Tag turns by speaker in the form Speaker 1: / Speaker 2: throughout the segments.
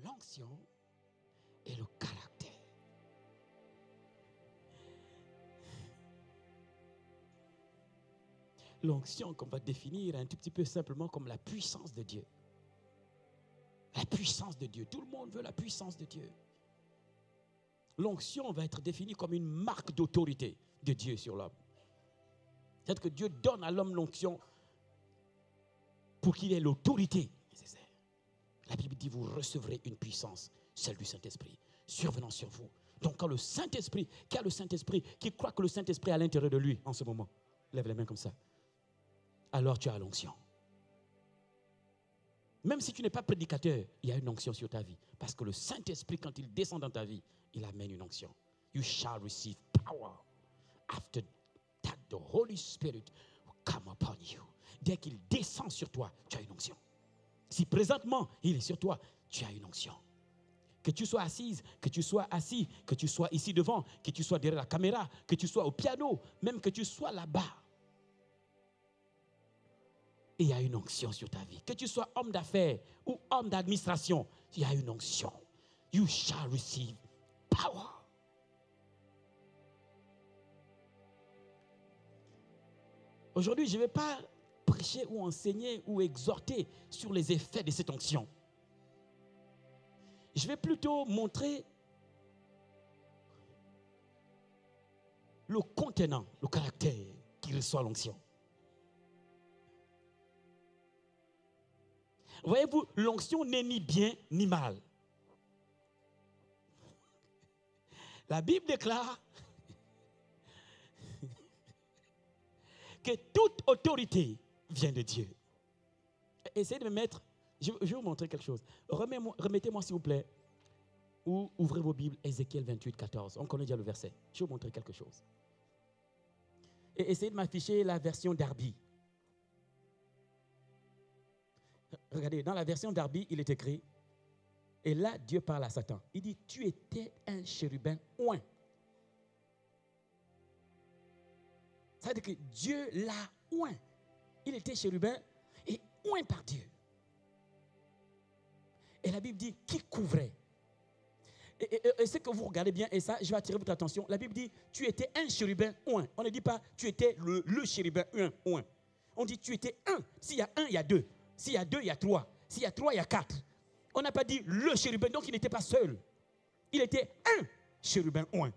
Speaker 1: l'onction et le caractère. L'onction qu'on va définir un tout petit peu simplement comme la puissance de Dieu. La puissance de Dieu. Tout le monde veut la puissance de Dieu. L'onction va être définie comme une marque d'autorité de Dieu sur l'homme. C'est-à-dire que Dieu donne à l'homme l'onction pour qu'il ait l'autorité nécessaire. La Bible dit, vous recevrez une puissance, celle du Saint-Esprit, survenant sur vous. Donc quand le Saint-Esprit, qui a le Saint-Esprit, qui croit que le Saint-Esprit est à l'intérieur de lui en ce moment, lève les mains comme ça. Alors tu as l'onction. Même si tu n'es pas prédicateur, il y a une onction sur ta vie. Parce que le Saint-Esprit, quand il descend dans ta vie, il amène une onction. You shall receive power. After that, the Holy Spirit will come upon you. Dès qu'il descend sur toi, tu as une onction. Si présentement, il est sur toi, tu as une onction. Que tu sois assise, que tu sois assis, que tu sois ici devant, que tu sois derrière la caméra, que tu sois au piano, même que tu sois là-bas. Et il y a une onction sur ta vie. Que tu sois homme d'affaires ou homme d'administration, il y a une onction. You shall receive power. Aujourd'hui, je ne vais pas prêcher ou enseigner ou exhorter sur les effets de cette onction. Je vais plutôt montrer le contenant, le caractère qui reçoit l'onction. Voyez-vous, l'onction n'est ni bien ni mal. La Bible déclare que toute autorité vient de Dieu. Essayez de me mettre, je vais vous montrer quelque chose. Remettez-moi s'il vous plaît, ou ouvrez vos Bibles, Ézéchiel 28, 14. On connaît déjà le verset. Je vais vous montrer quelque chose. Et essayez de m'afficher la version Darby. Regardez, dans la version Darby, il est écrit, et là, Dieu parle à Satan. Il dit, tu étais un chérubin oint. Ça veut dire que Dieu l'a oint. Il était chérubin et oint par Dieu. Et la Bible dit, qui couvrait. Et ce que vous regardez bien, et ça, je vais attirer votre attention. La Bible dit, tu étais un chérubin oint. On ne dit pas, tu étais le chérubin oint. On dit, tu étais un. S'il y a un, il y a deux. S'il y a deux, il y a trois. S'il y a trois, il y a quatre. On n'a pas dit le chérubin, donc il n'était pas seul. Il était un chérubin oint.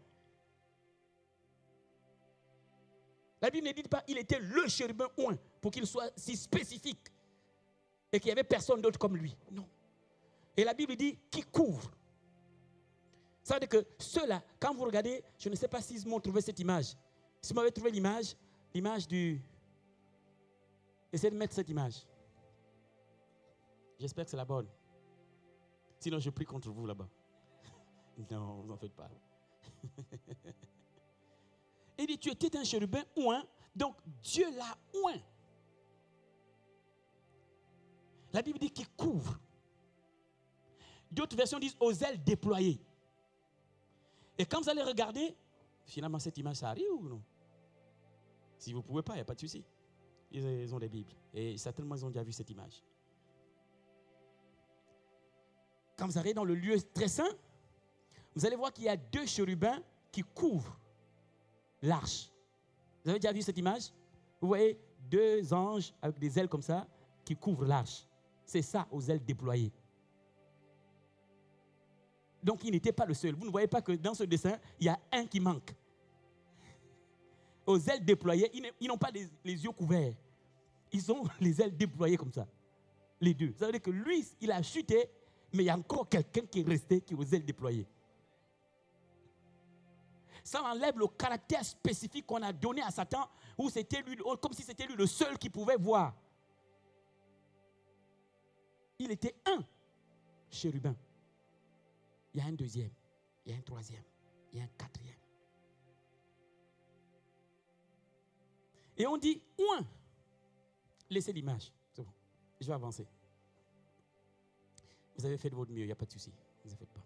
Speaker 1: La Bible ne dit pas il était le chérubin oint pour qu'il soit si spécifique et qu'il n'y avait personne d'autre comme lui. Non. Et la Bible dit qui couvre. Ça veut dire que ceux-là, quand vous regardez, je ne sais pas s'ils m'ont trouvé cette image. Si vous m'avez trouvé l'image du... Essayez de mettre cette image. J'espère que c'est la bonne. Sinon, je prie contre vous là-bas. Non, vous n'en faites pas. Il dit, tu étais un chérubin oint, donc Dieu l'a oint. La Bible dit qu'il couvre. D'autres versions disent aux ailes déployées. Et quand vous allez regarder, finalement, cette image, ça arrive ou non? Si vous ne pouvez pas, il n'y a pas de souci. Ils ont des Bibles. Et certainement, ils ont déjà vu cette image. Quand vous arrivez dans le lieu très saint, vous allez voir qu'il y a deux chérubins qui couvrent l'arche. Vous avez déjà vu cette image? Vous voyez deux anges avec des ailes comme ça qui couvrent l'arche. C'est ça, aux ailes déployées. Donc, il n'était pas le seul. Vous ne voyez pas que dans ce dessin, il y a un qui manque. Aux ailes déployées, ils n'ont pas les yeux couverts. Ils ont les ailes déployées comme ça. Les deux. Ça veut dire que lui, il a chuté, mais il y a encore quelqu'un qui est resté, qui est aux ailes déployées. Ça enlève le caractère spécifique qu'on a donné à Satan, où c'était lui, comme si c'était lui le seul qui pouvait voir. Il était un chérubin. Il y a un deuxième, il y a un troisième, il y a un quatrième. Et on dit, ouin. Laissez l'image. C'est bon. Je vais avancer. Vous avez fait de votre mieux, il n'y a pas de souci. Ne vous en faites pas.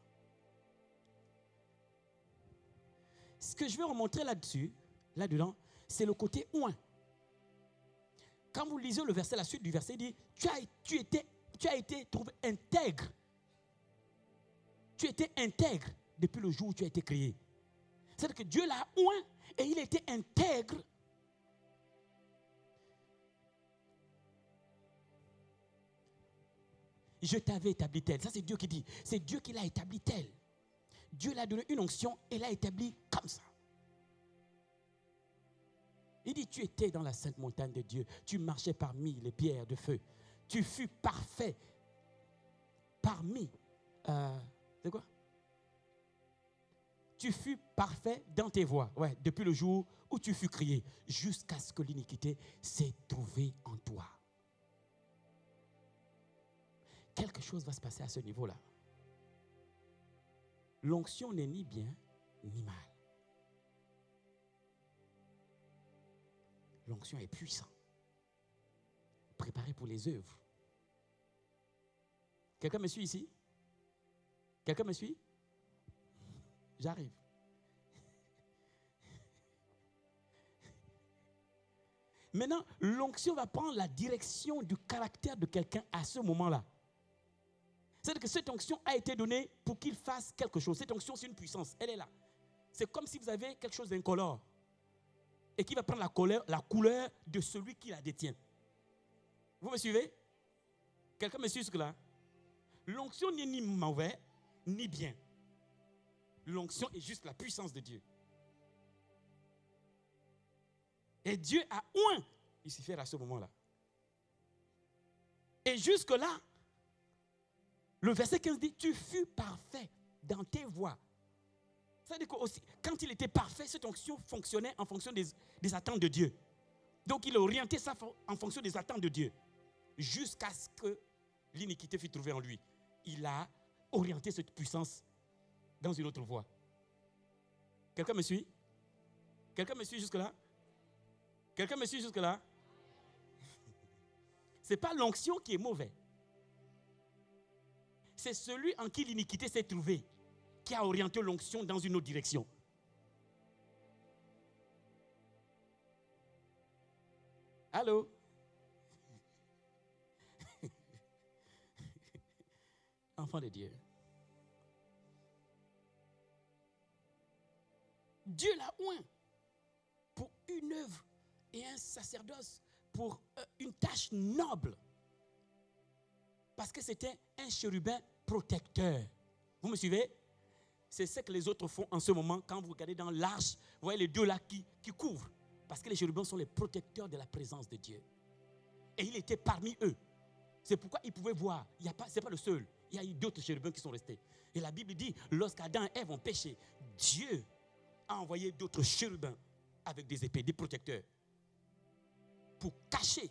Speaker 1: Ce que je vais remontrer là-dedans, c'est le côté ouin. Quand vous lisez le verset, la suite du verset dit, tu as été trouvé intègre tu étais intègre depuis le jour où tu as été créé. C'est-à-dire que Dieu l'a oint et il était intègre. Je t'avais établi tel. Ça, c'est Dieu qui dit. C'est Dieu qui l'a établi tel. Dieu l'a donné une onction et l'a établi comme ça. Il dit, tu étais dans la sainte montagne de Dieu. Tu marchais parmi les pierres de feu. Tu fus parfait parmi... c'est quoi? Tu fus parfait dans tes voies. Ouais, depuis le jour où tu fus créé, jusqu'à ce que l'iniquité s'est trouvée en toi. Quelque chose va se passer à ce niveau-là. L'onction n'est ni bien ni mal. L'onction est puissante. Préparée pour les œuvres. Quelqu'un me suit ici? Quelqu'un me suit? J'arrive. Maintenant, l'onction va prendre la direction du caractère de quelqu'un à ce moment-là. C'est-à-dire que cette onction a été donnée pour qu'il fasse quelque chose. Cette onction, c'est une puissance. Elle est là. C'est comme si vous avez quelque chose d'incolore et qui va prendre la couleur de celui qui la détient. Vous me suivez? Quelqu'un me suit jusque-là? L'onction n'est ni mauvais, ni bien. L'onction est juste la puissance de Dieu. Et Dieu a oint Lucifer à ce moment-là. Et jusque-là, le verset 15 dit, tu fus parfait dans tes voies. Ça veut dire que aussi, quand il était parfait, cette onction fonctionnait en fonction des attentes de Dieu. Donc il a orienté ça en fonction des attentes de Dieu. Jusqu'à ce que l'iniquité fût trouvée en lui. Il a orienté cette puissance dans une autre voie. Quelqu'un me suit? Quelqu'un me suit jusque-là? Quelqu'un me suit jusque-là? Ce n'est pas l'onction qui est mauvaise. C'est celui en qui l'iniquité s'est trouvée qui a orienté l'onction dans une autre direction. Allô? Enfant de Dieu. Dieu l'a oint pour une œuvre et un sacerdoce, pour une tâche noble. Parce que c'était un chérubin protecteur. Vous me suivez? C'est ce que les autres font en ce moment. Quand vous regardez dans l'arche, vous voyez les deux là qui couvrent. Parce que les chérubins sont les protecteurs de la présence de Dieu. Et il était parmi eux. C'est pourquoi il pouvait voir. Ce n'est pas le seul. Il y a eu d'autres chérubins qui sont restés. Et la Bible dit, lorsqu'Adam et Ève ont péché, Dieu a envoyé d'autres chérubins avec des épées, des protecteurs, pour cacher.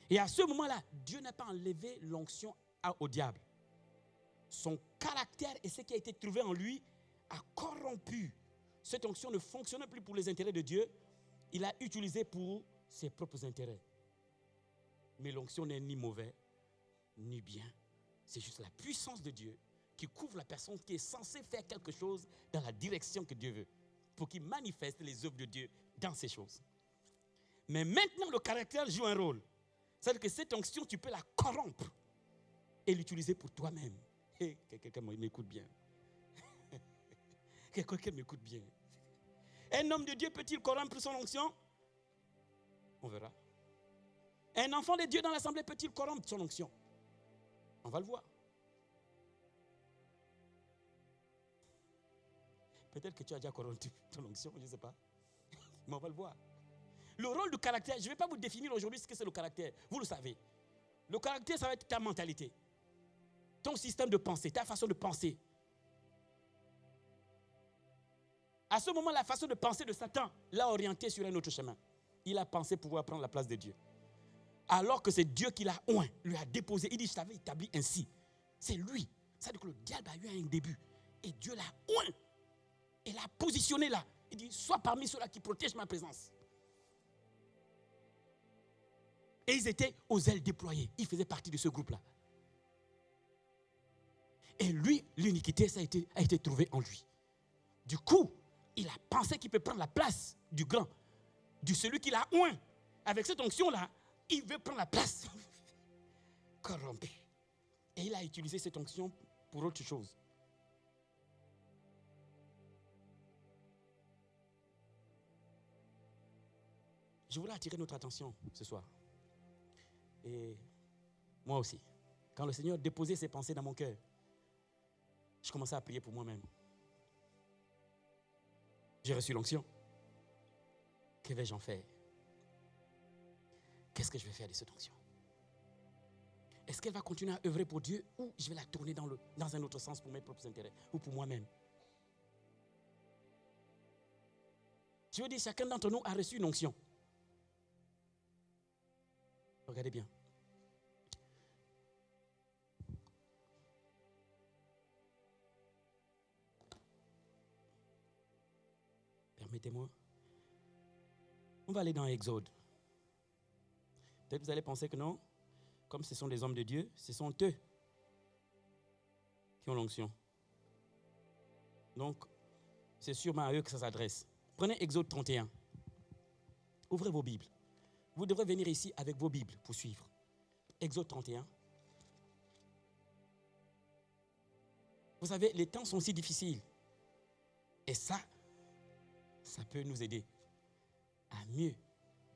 Speaker 1: Et à ce moment-là, Dieu n'a pas enlevé l'onction au diable. Son caractère et ce qui a été trouvé en lui a corrompu. Cette onction ne fonctionnait plus pour les intérêts de Dieu. Il l'a utilisé pour ses propres intérêts. Mais l'onction n'est ni mauvais, ni bien. C'est juste la puissance de Dieu qui couvre la personne qui est censée faire quelque chose dans la direction que Dieu veut, pour qu'il manifeste les œuvres de Dieu dans ces choses. Mais maintenant, le caractère joue un rôle. C'est-à-dire que cette onction, tu peux la corrompre et l'utiliser pour toi-même. Hey, quelqu'un m'écoute bien. Quelqu'un m'écoute bien. Un homme de Dieu peut-il corrompre son onction? On verra. Un enfant de Dieu dans l'assemblée peut-il corrompre son onction? On va le voir. Peut-être que tu as déjà corrompu ton onction, je ne sais pas. Mais on va le voir. Le rôle du caractère, je ne vais pas vous définir aujourd'hui ce que c'est le caractère. Vous le savez. Le caractère, ça va être ta mentalité. Ton système de pensée, ta façon de penser. À ce moment, la façon de penser de Satan l'a orienté sur un autre chemin. Il a pensé pouvoir prendre la place de Dieu. Alors que c'est Dieu qui l'a oint, lui a déposé. Il dit, je t'avais établi ainsi. C'est lui. C'est-à-dire que le diable a eu un début. Et Dieu l'a oint. Et l'a positionné là. Il dit, sois parmi ceux-là qui protègent ma présence. Et ils étaient aux ailes déployées. Ils faisaient partie de ce groupe-là. Et lui, l'iniquité, ça a été trouvée en lui. Du coup, il a pensé qu'il peut prendre la place du grand, de celui qui l'a oint. Avec cette onction-là, il veut prendre la place. Corrompu. Et il a utilisé cette onction pour autre chose. Je voulais attirer notre attention ce soir. Et moi aussi. Quand le Seigneur déposait ses pensées dans mon cœur, je commençais à prier pour moi-même. J'ai reçu l'onction. Que vais-je en faire? Qu'est-ce que je vais faire de cette onction? Est-ce qu'elle va continuer à œuvrer pour Dieu ou je vais la tourner dans un autre sens pour mes propres intérêts ou pour moi-même? Je veux dire, chacun d'entre nous a reçu une onction. Regardez bien. Permettez-moi. On va aller dans Exode. Peut-être que vous allez penser que non, comme ce sont des hommes de Dieu, ce sont eux qui ont l'onction. Donc, c'est sûrement à eux que ça s'adresse. Prenez Exode 31. Ouvrez vos Bibles. Vous devrez venir ici avec vos Bibles pour suivre. Exode 31. Vous savez, les temps sont si difficiles. Et ça peut nous aider à mieux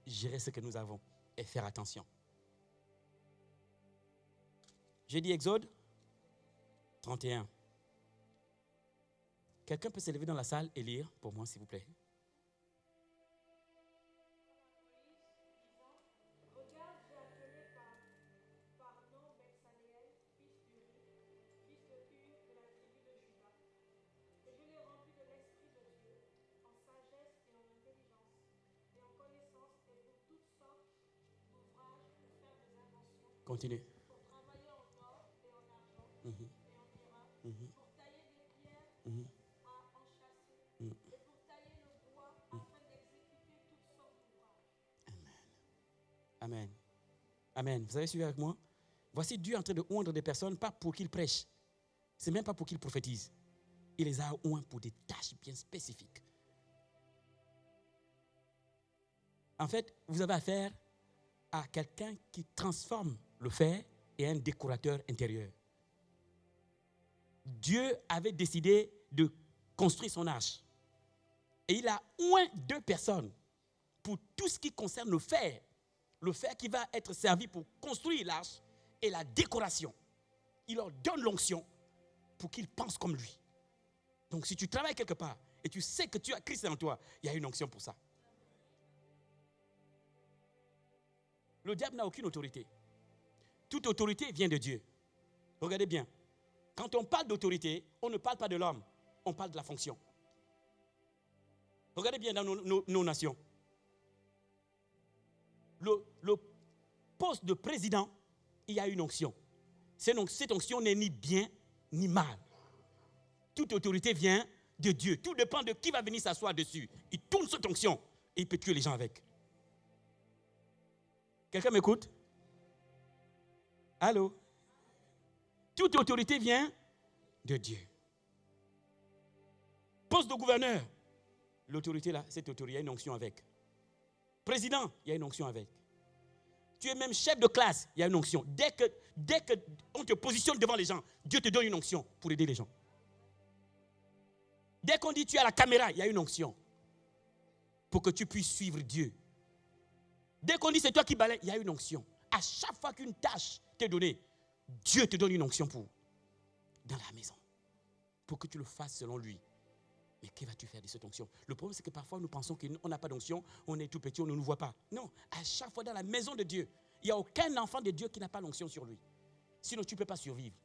Speaker 1: gérer ce que nous avons et faire attention. J'ai dit Exode 31. Quelqu'un peut se lever dans la salle et lire pour moi, s'il vous plaît. Continue. Amen. Amen. Vous avez suivi avec moi? Voici Dieu en train de oindre des personnes, pas pour qu'ils prêchent. C'est même pas pour qu'ils prophétisent. Il les a oints pour des tâches bien spécifiques. En fait, vous avez affaire à quelqu'un qui transforme le fer et un décorateur intérieur. Dieu avait décidé de construire son arche. Et il a oint 2 personnes pour tout ce qui concerne le fer qui va être servi pour construire l'arche et la décoration. Il leur donne l'onction pour qu'ils pensent comme lui. Donc si tu travailles quelque part et tu sais que tu as Christ en toi, il y a une onction pour ça. Le diable n'a aucune autorité. Toute autorité vient de Dieu. Regardez bien. Quand on parle d'autorité, on ne parle pas de l'homme, on parle de la fonction. Regardez bien dans nos nations. Le poste de président, il y a une onction. Cette onction n'est ni bien ni mal. Toute autorité vient de Dieu. Tout dépend de qui va venir s'asseoir dessus. Il tourne cette onction et il peut tuer les gens avec. Quelqu'un m'écoute? Allô? Toute autorité vient de Dieu. Poste de gouverneur, l'autorité là, cette autorité, il y a une onction avec. Président, il y a une onction avec. Tu es même chef de classe, il y a une onction. Dès que on te positionne devant les gens, Dieu te donne une onction pour aider les gens. Dès qu'on dit tu es à la caméra, il y a une onction pour que tu puisses suivre Dieu. Dès qu'on dit c'est toi qui balaye, il y a une onction. À chaque fois qu'une tâche t'est donnée, Dieu te donne une onction pour dans la maison, pour que tu le fasses selon lui. Mais que vas-tu faire de cette onction? Le problème, c'est que parfois, nous pensons qu'on n'a pas d'onction, on est tout petit, on ne nous voit pas. Non, à chaque fois dans la maison de Dieu, il n'y a aucun enfant de Dieu qui n'a pas l'onction sur lui. Sinon, tu ne peux pas survivre.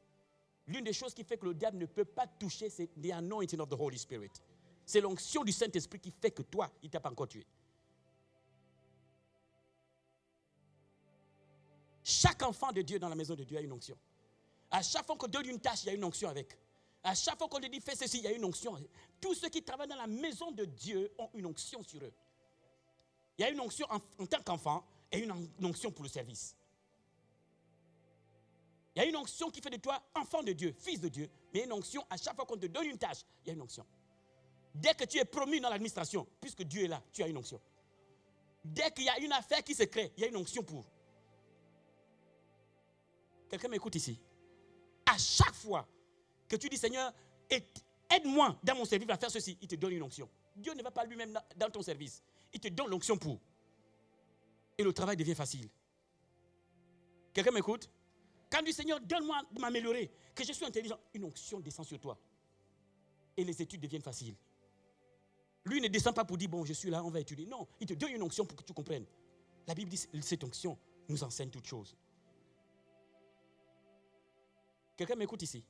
Speaker 1: L'une des choses qui fait que le diable ne peut pas toucher, c'est the anointing of the Holy Spirit. C'est l'onction du Saint-Esprit qui fait que toi, il ne t'a pas encore tué. Chaque enfant de Dieu dans la maison de Dieu a une onction. À chaque fois qu'on donne une tâche, il y a une onction avec. À chaque fois qu'on te dit fais ceci, il y a une onction. Tous ceux qui travaillent dans la maison de Dieu ont une onction sur eux. Il y a une onction en tant qu'enfant et une onction pour le service. Il y a une onction qui fait de toi enfant de Dieu, fils de Dieu, mais une onction à chaque fois qu'on te donne une tâche, il y a une onction. Dès que tu es promu dans l'administration, puisque Dieu est là, tu as une onction. Dès qu'il y a une affaire qui se crée, il y a une onction pour. Quelqu'un m'écoute ici. À chaque fois que tu dis, Seigneur, aide-moi dans mon service à faire ceci, il te donne une onction. Dieu ne va pas lui-même dans ton service. Il te donne l'onction pour. Et le travail devient facile. Quelqu'un m'écoute? Quand du Seigneur, donne-moi de m'améliorer, que je suis intelligent, une onction descend sur toi. Et les études deviennent faciles. Lui ne descend pas pour dire, bon, je suis là, on va étudier. Non, il te donne une onction pour que tu comprennes. La Bible dit, cette onction nous enseigne toutes choses. Quelqu'un m'écoute ici?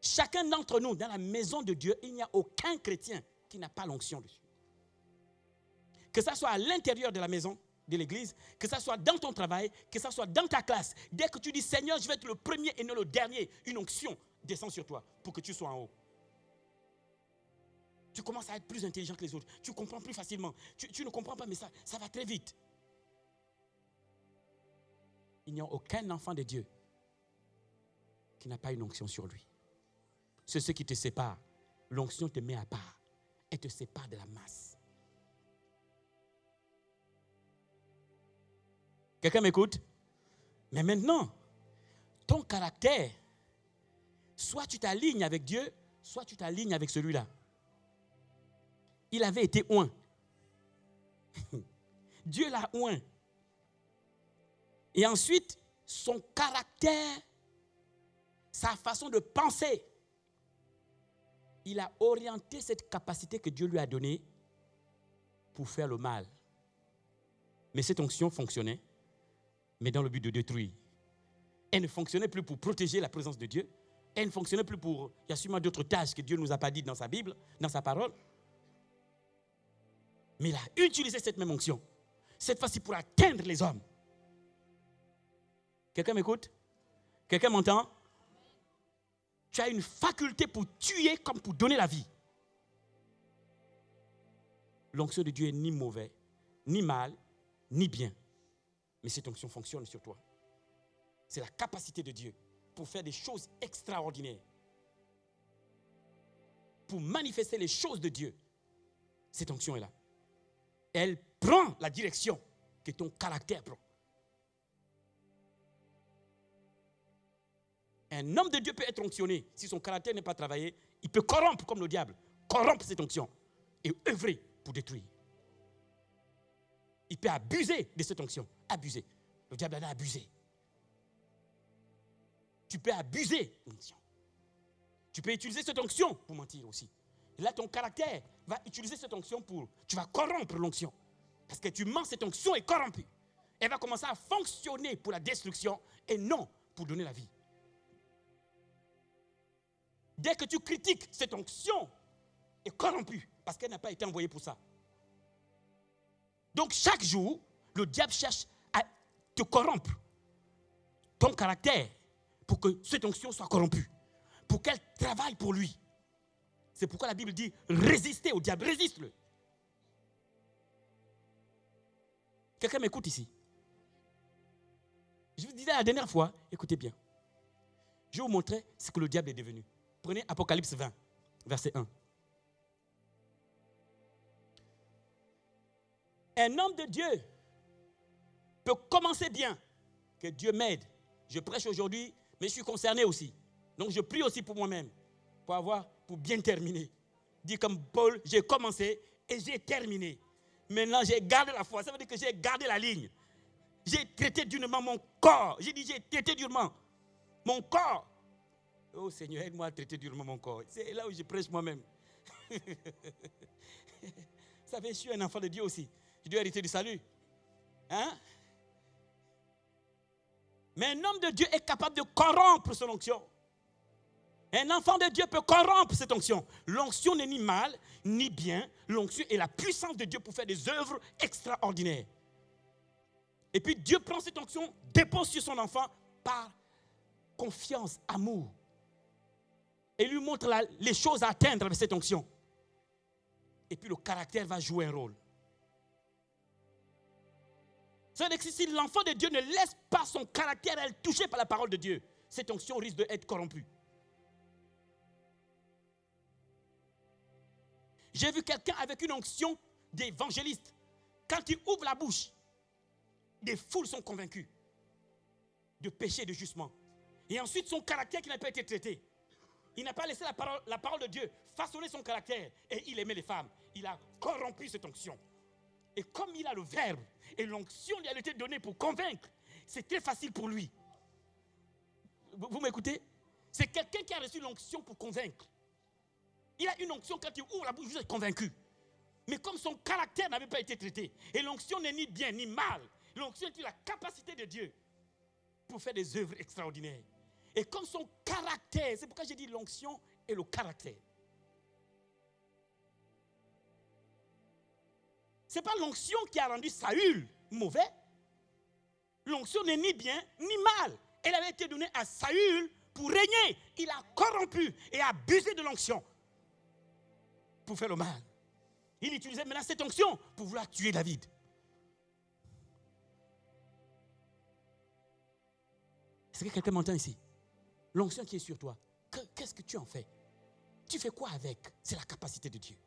Speaker 1: Chacun d'entre nous, dans la maison de Dieu, il n'y a aucun chrétien qui n'a pas l'onction dessus. Que ça soit à l'intérieur de la maison, de l'église, que ça soit dans ton travail, que ça soit dans ta classe. Dès que tu dis, Seigneur, je vais être le premier et non le dernier, une onction descend sur toi pour que tu sois en haut. Tu commences à être plus intelligent que les autres. Tu comprends plus facilement. Tu ne comprends pas, mais ça va très vite. Il n'y a aucun enfant de Dieu qui n'a pas une onction sur lui. C'est ce qui te sépare. L'onction te met à part et te sépare de la masse. Quelqu'un m'écoute? Mais maintenant, ton caractère, soit tu t'alignes avec Dieu, soit tu t'alignes avec celui-là. Il avait été oint. Dieu l'a oint. Et ensuite, son caractère, sa façon de penser, il a orienté cette capacité que Dieu lui a donnée pour faire le mal. Mais cette onction fonctionnait, mais dans le but de détruire. Elle ne fonctionnait plus pour protéger la présence de Dieu. Elle ne fonctionnait plus pour... Il y a sûrement d'autres tâches que Dieu ne nous a pas dites dans sa Bible, dans sa parole. Mais il a utilisé cette même onction. Cette fois-ci pour atteindre les hommes. Quelqu'un m'écoute? Quelqu'un m'entend? Tu as une faculté pour tuer comme pour donner la vie. L'onction de Dieu est ni mauvais, ni mal, ni bien. Mais cette onction fonctionne sur toi. C'est la capacité de Dieu pour faire des choses extraordinaires. Pour manifester les choses de Dieu. Cette onction est là. Elle prend la direction que ton caractère prend. Un homme de Dieu peut être onctionné. Si son caractère n'est pas travaillé, il peut corrompre comme le diable. Corrompre cette onction et œuvrer pour détruire. Il peut abuser de cette onction. Abuser. Le diable en a abusé. Tu peux abuser de l'onction. Tu peux utiliser cette onction pour mentir aussi. Et là, ton caractère va utiliser cette onction pour... Tu vas corrompre l'onction. Parce que tu mens, cette onction est corrompue. Elle va commencer à fonctionner pour la destruction et non pour donner la vie. Dès que tu critiques, cette onction est corrompue parce qu'elle n'a pas été envoyée pour ça. Donc chaque jour, le diable cherche à te corrompre ton caractère pour que cette onction soit corrompue, pour qu'elle travaille pour lui. C'est pourquoi la Bible dit résistez au diable, résiste-le. Quelqu'un m'écoute ici? Je vous disais la dernière fois, écoutez bien. Je vais vous montrer ce que le diable est devenu. Prenez Apocalypse 20, verset 1. Un homme de Dieu peut commencer bien. Que Dieu m'aide. Je prêche aujourd'hui, mais je suis concerné aussi. Donc je prie aussi pour moi-même, pour bien terminer. Dis comme Paul, j'ai commencé et j'ai terminé. Maintenant, j'ai gardé la foi. Ça veut dire que j'ai gardé la ligne. J'ai traité durement mon corps. J'ai dit, j'ai traité durement mon corps. Oh Seigneur, aide-moi à traiter durement mon corps. C'est là où je prêche moi-même. Vous savez, je suis un enfant de Dieu aussi. Je dois hériter du salut. Hein? Mais un homme de Dieu est capable de corrompre son onction. Un enfant de Dieu peut corrompre cette onction. L'onction n'est ni mal, ni bien. L'onction est la puissance de Dieu pour faire des œuvres extraordinaires. Et puis Dieu prend cette onction, dépose sur son enfant par confiance, amour. Et lui montre les choses à atteindre avec cette onction. Et puis le caractère va jouer un rôle. C'est-à-dire que si l'enfant de Dieu ne laisse pas son caractère être touché par la parole de Dieu, cette onction risque d'être corrompue. J'ai vu quelqu'un avec une onction d'évangéliste. Quand il ouvre la bouche, des foules sont convaincues de péché et de jugement. Et ensuite, son caractère qui n'a pas été traité. Il n'a pas laissé la parole de Dieu façonner son caractère. Et il aimait les femmes. Il a corrompu cette onction. Et comme il a le verbe, et l'onction lui a été donnée pour convaincre, c'est très facile pour lui. Vous m'écoutez? C'est quelqu'un qui a reçu l'onction pour convaincre. Il a une onction, quand il ouvre la bouche, vous êtes convaincu. Mais comme son caractère n'avait pas été traité, et l'onction n'est ni bien ni mal, l'onction est la capacité de Dieu pour faire des œuvres extraordinaires. Et comme son caractère, c'est pourquoi j'ai dit l'onction et le caractère. Ce n'est pas l'onction qui a rendu Saül mauvais. L'onction n'est ni bien ni mal. Elle avait été donnée à Saül pour régner. Il a corrompu et abusé de l'onction pour faire le mal. Il utilisait maintenant cette onction pour vouloir tuer David. Est-ce que quelqu'un m'entend ici? L'onction qui est sur toi, qu'est-ce que tu en fais? Tu fais quoi avec? C'est la capacité de Dieu.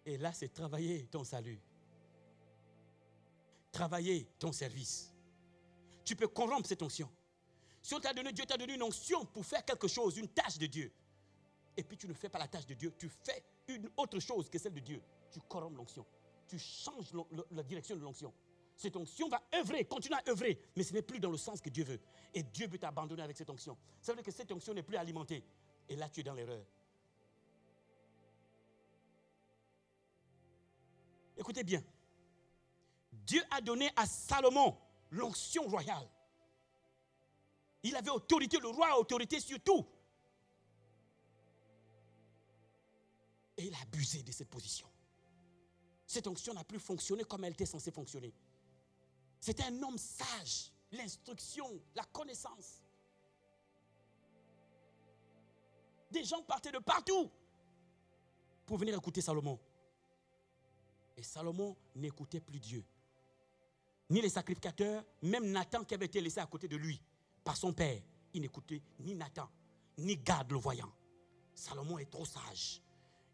Speaker 1: Et là, c'est travailler ton salut. Travailler ton service. Tu peux corrompre cette onction. Si on t'a donné, Dieu t'a donné une onction pour faire quelque chose, une tâche de Dieu. Et puis tu ne fais pas la tâche de Dieu, tu fais une autre chose que celle de Dieu. Tu corrompes l'onction. Tu changes la direction de l'onction. Cette onction va œuvrer, continuer à œuvrer, mais ce n'est plus dans le sens que Dieu veut. Et Dieu veut t'abandonner avec cette onction. Ça veut dire que cette onction n'est plus alimentée. Et là, tu es dans l'erreur. Écoutez bien. Dieu a donné à Salomon l'onction royale. Il avait autorité, le roi a autorité sur tout. Et il a abusé de cette position. Cette onction n'a plus fonctionné comme elle était censée fonctionner. C'était un homme sage, l'instruction, la connaissance. Des gens partaient de partout pour venir écouter Salomon. Et Salomon n'écoutait plus Dieu. Ni les sacrificateurs, même Nathan qui avait été laissé à côté de lui par son père. Il n'écoutait ni Nathan, ni Gad le voyant. Salomon est trop sage.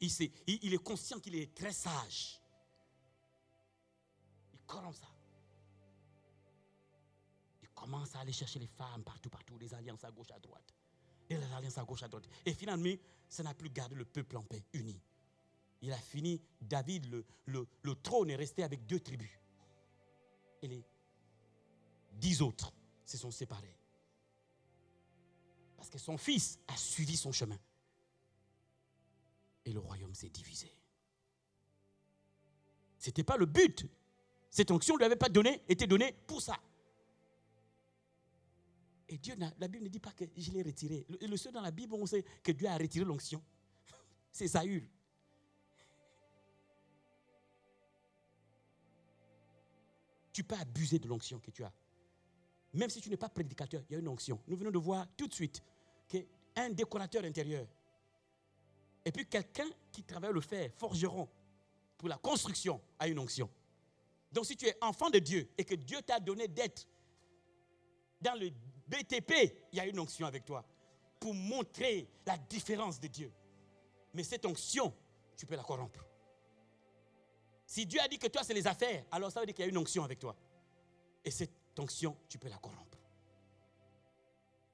Speaker 1: Il est conscient qu'il est très sage. Il corrompt ça. Il commence à aller chercher les femmes partout, des alliances à gauche, à droite. Et les alliances à gauche, à droite. Et finalement, ça n'a plus gardé le peuple en paix, uni. Il a fini, David, le trône est resté avec 2 tribus. Et les 10 autres se sont séparés. Parce que son fils a suivi son chemin. Et le royaume s'est divisé. Ce n'était pas le but. Cette onction ne lui avait pas été donnée pour ça. Et Dieu, la Bible ne dit pas que je l'ai retiré. Le seul dans la Bible où on sait que Dieu a retiré l'onction, c'est Saül. Tu peux abuser de l'onction que tu as. Même si tu n'es pas prédicateur, il y a une onction. Nous venons de voir tout de suite qu'un décorateur intérieur, et puis quelqu'un qui travaille le fer, forgeron, pour la construction, a une onction. Donc si tu es enfant de Dieu et que Dieu t'a donné d'être dans le BTP, il y a une onction avec toi pour montrer la différence de Dieu. Mais cette onction, tu peux la corrompre. Si Dieu a dit que toi, c'est les affaires, alors ça veut dire qu'il y a une onction avec toi. Et cette onction, tu peux la corrompre.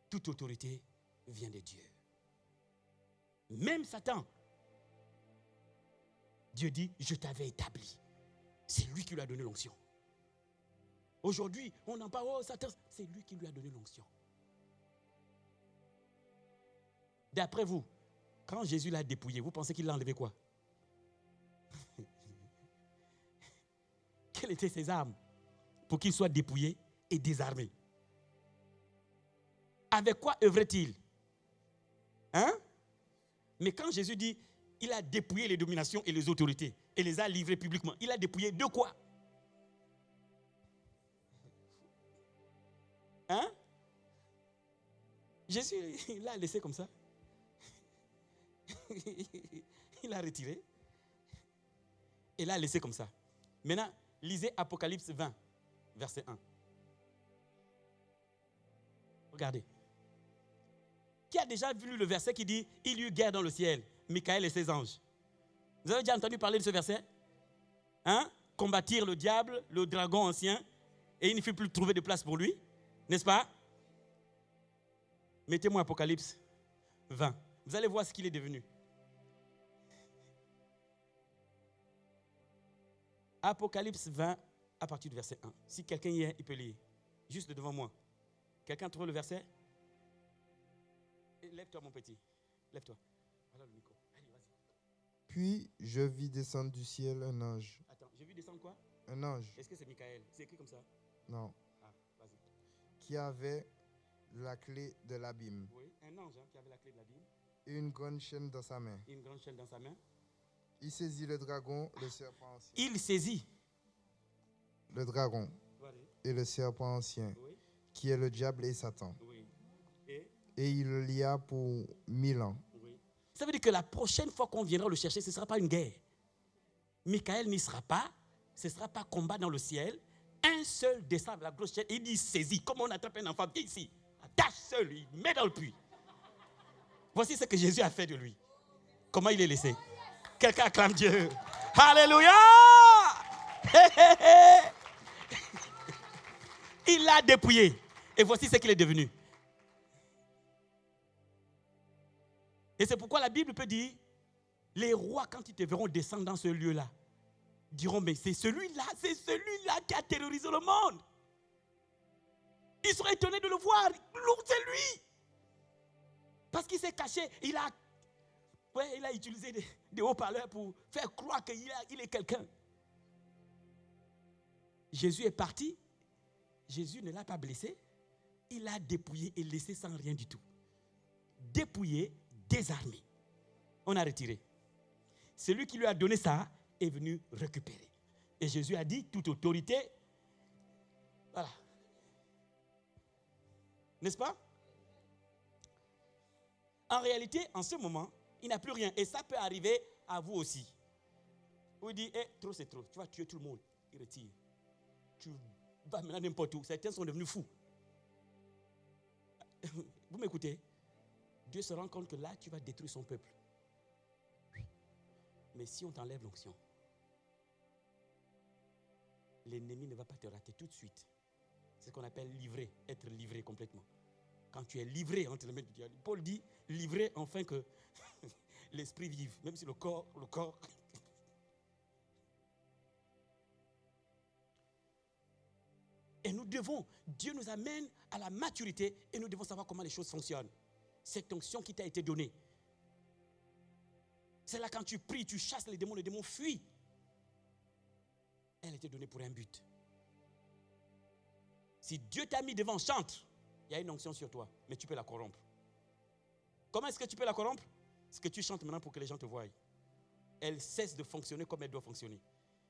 Speaker 1: Toute autorité vient de Dieu. Même Satan, Dieu dit, je t'avais établi. C'est lui qui lui a donné l'onction. Aujourd'hui, on n'en parle, oh Satan, c'est lui qui lui a donné l'onction. D'après vous, quand Jésus l'a dépouillé, vous pensez qu'il l'a enlevé quoi? Quelles étaient ses armes pour qu'il soit dépouillé et désarmé? Avec quoi œuvrait-il? Hein? Mais quand Jésus dit, il a dépouillé les dominations et les autorités et les a livrées publiquement, il a dépouillé de quoi? Hein? Jésus, il l'a laissé comme ça. Il l'a retiré. Et l'a laissé comme ça. Maintenant, lisez Apocalypse 20, verset 1. Regardez. Qui a déjà vu le verset qui dit « Il y eut guerre dans le ciel, Michael et ses anges ». Vous avez déjà entendu parler de ce verset? combattre le diable, le dragon ancien, et il ne fait plus trouver de place pour lui, n'est-ce pas? Mettez-moi Apocalypse 20. Vous allez voir ce qu'il est devenu. Apocalypse 20, à partir du verset 1. Si quelqu'un y est, il peut lire. Juste devant moi. Quelqu'un trouve le verset? Lève-toi, mon petit. Lève-toi. Voilà le micro. Allez, vas-y.
Speaker 2: Puis je vis descendre du ciel un ange.
Speaker 1: Attends, j'ai vu descendre quoi?
Speaker 2: Un ange.
Speaker 1: Est-ce que c'est Michael? C'est écrit comme ça?
Speaker 2: Non.
Speaker 1: Ah, vas-y.
Speaker 2: Qui avait la clé de l'abîme.
Speaker 1: Oui, un ange qui avait la clé de l'abîme.
Speaker 2: Et une grande chaîne dans sa main.
Speaker 1: Une grande chaîne dans sa main.
Speaker 2: Il saisit le dragon, le serpent ancien.
Speaker 1: Il saisit
Speaker 2: le dragon et le serpent ancien, qui est le diable et Satan. Et il le lia pour 1000 ans.
Speaker 1: Ça veut dire que la prochaine fois qu'on viendra le chercher, ce ne sera pas une guerre. Michael n'y sera pas, ce ne sera pas combat dans le ciel. Un seul descend de la grosse chaîne et il dit saisit. Comme on attrape un enfant, viens ici. Attache seul, il met dans le puits. Voici ce que Jésus a fait de lui. Comment il est laissé. Quelqu'un acclame Dieu. Alléluia! Il l'a dépouillé. Et voici ce qu'il est devenu. Et c'est pourquoi la Bible peut dire, les rois, quand ils te verront descendre dans ce lieu-là, diront, mais c'est celui-là qui a terrorisé le monde. Ils seront étonnés de le voir. C'est lui. Parce qu'il s'est caché. Il a utilisé des haut-parleurs pour faire croire qu'il est quelqu'un. Jésus est parti. Jésus ne l'a pas blessé. Il l'a dépouillé et laissé sans rien du tout. Dépouillé, désarmé. On a retiré. Celui qui lui a donné ça est venu récupérer. Et Jésus a dit, toute autorité, voilà. N'est-ce pas? En réalité, en ce moment, il n'a plus rien. Et ça peut arriver à vous aussi. Vous dites, trop c'est trop. Tu vas tuer tout le monde. Il retire. Tu vas maintenant n'importe où. Certains sont devenus fous. Vous m'écoutez? Dieu se rend compte que là, tu vas détruire son peuple. Mais si on t'enlève l'onction, l'ennemi ne va pas te rater tout de suite. C'est ce qu'on appelle livrer, être livré complètement. Quand tu es livré entre les mains du diable, Paul dit livré afin que l'esprit vive, même si le corps. Et nous devons, Dieu nous amène à la maturité et nous devons savoir comment les choses fonctionnent. Cette onction qui t'a été donnée. C'est là quand tu pries, tu chasses les démons fuient. Elle a été donnée pour un but. Si Dieu t'a mis devant, chante, il y a une onction sur toi, mais tu peux la corrompre. Comment est-ce que tu peux la corrompre? C'est que tu chantes maintenant pour que les gens te voient. Elle cesse de fonctionner comme elle doit fonctionner.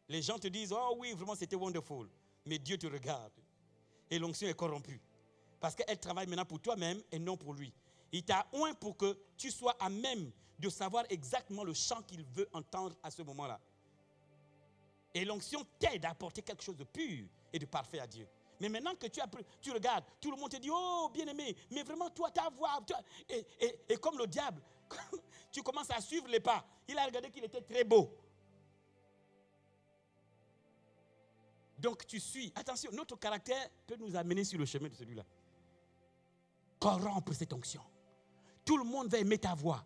Speaker 1: Les gens te disent, oh oui, vraiment c'était wonderful. Mais Dieu te regarde. Et l'onction est corrompue. Parce qu'elle travaille maintenant pour toi-même et non pour lui. Il t'a oint pour que tu sois à même de savoir exactement le chant qu'il veut entendre à ce moment-là. Et l'onction t'aide à apporter quelque chose de pur et de parfait à Dieu. Mais maintenant que tu regardes, tout le monde te dit, oh bien-aimé, mais vraiment toi, ta voix. Et comme le diable, tu commences à suivre les pas. Il a regardé qu'il était très beau. Donc tu suis. Attention, notre caractère peut nous amener sur le chemin de celui-là. Corrompre cette onction. Tout le monde va aimer ta voix.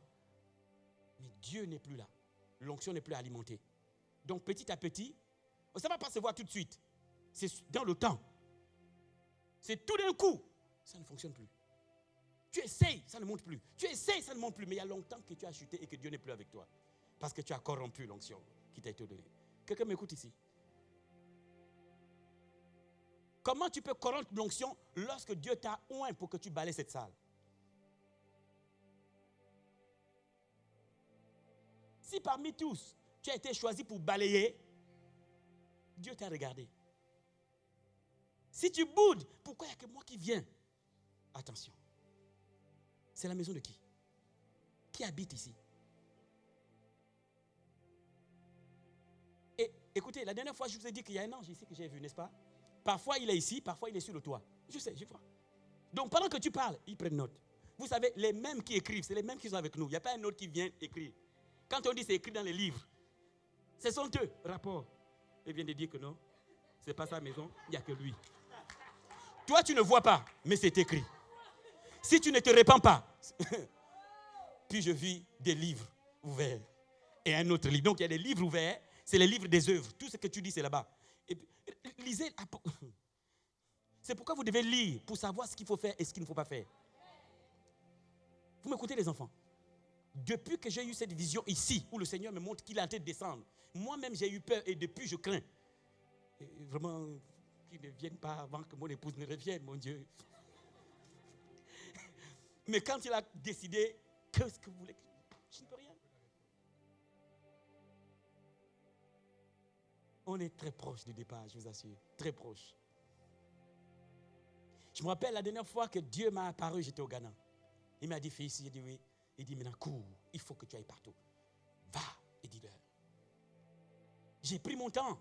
Speaker 1: Mais Dieu n'est plus là. L'onction n'est plus alimentée. Donc petit à petit, ça ne va pas se voir tout de suite. C'est dans le temps. C'est tout d'un coup. Ça ne fonctionne plus. Tu essayes, ça ne monte plus. Tu essayes, ça ne monte plus. Mais il y a longtemps que tu as chuté et que Dieu n'est plus avec toi. Parce que tu as corrompu l'onction qui t'a été donnée. Quelqu'un m'écoute ici? Comment tu peux corrompre l'onction lorsque Dieu t'a oint pour que tu balayes cette salle? Si parmi tous, tu as été choisi pour balayer, Dieu t'a regardé. Si tu boudes, pourquoi il n'y a que moi qui viens? Attention. C'est la maison de qui? Qui habite ici? Et écoutez, la dernière fois, je vous ai dit qu'il y a un ange ici que j'ai vu, n'est-ce pas? Parfois, il est ici, parfois, il est sur le toit. Je sais, je crois. Donc, pendant que tu parles, ils prennent note. Vous savez, les mêmes qui écrivent, c'est les mêmes qui sont avec nous. Il n'y a pas un autre qui vient écrire. Quand on dit c'est écrit dans les livres, ce sont eux, rapport. Il vient de dire que non, ce n'est pas sa maison, il n'y a que lui. Toi, tu ne vois pas, mais c'est écrit. Si tu ne te répands pas, puis je vis des livres ouverts et un autre livre. Donc, il y a des livres ouverts, c'est les livres des œuvres. Tout ce que tu dis, c'est là-bas. Et puis, lisez. C'est pourquoi vous devez lire pour savoir ce qu'il faut faire et ce qu'il ne faut pas faire. Vous m'écoutez, les enfants? Depuis que j'ai eu cette vision ici, où le Seigneur me montre qu'il est en train de descendre, moi-même j'ai eu peur et depuis je crains. Et vraiment, qu'ils ne viennent pas avant que mon épouse ne revienne, mon Dieu. Mais quand il a décidé, qu'est-ce que vous voulez? Je ne peux rien. On est très proche du départ, je vous assure. Très proche. Je me rappelle la dernière fois que Dieu m'a apparu, j'étais au Ghana. Il m'a dit, fais ici, j'ai dit oui. Il dit, maintenant cours, il faut que tu ailles partout. Va et dis-leur. J'ai pris mon temps.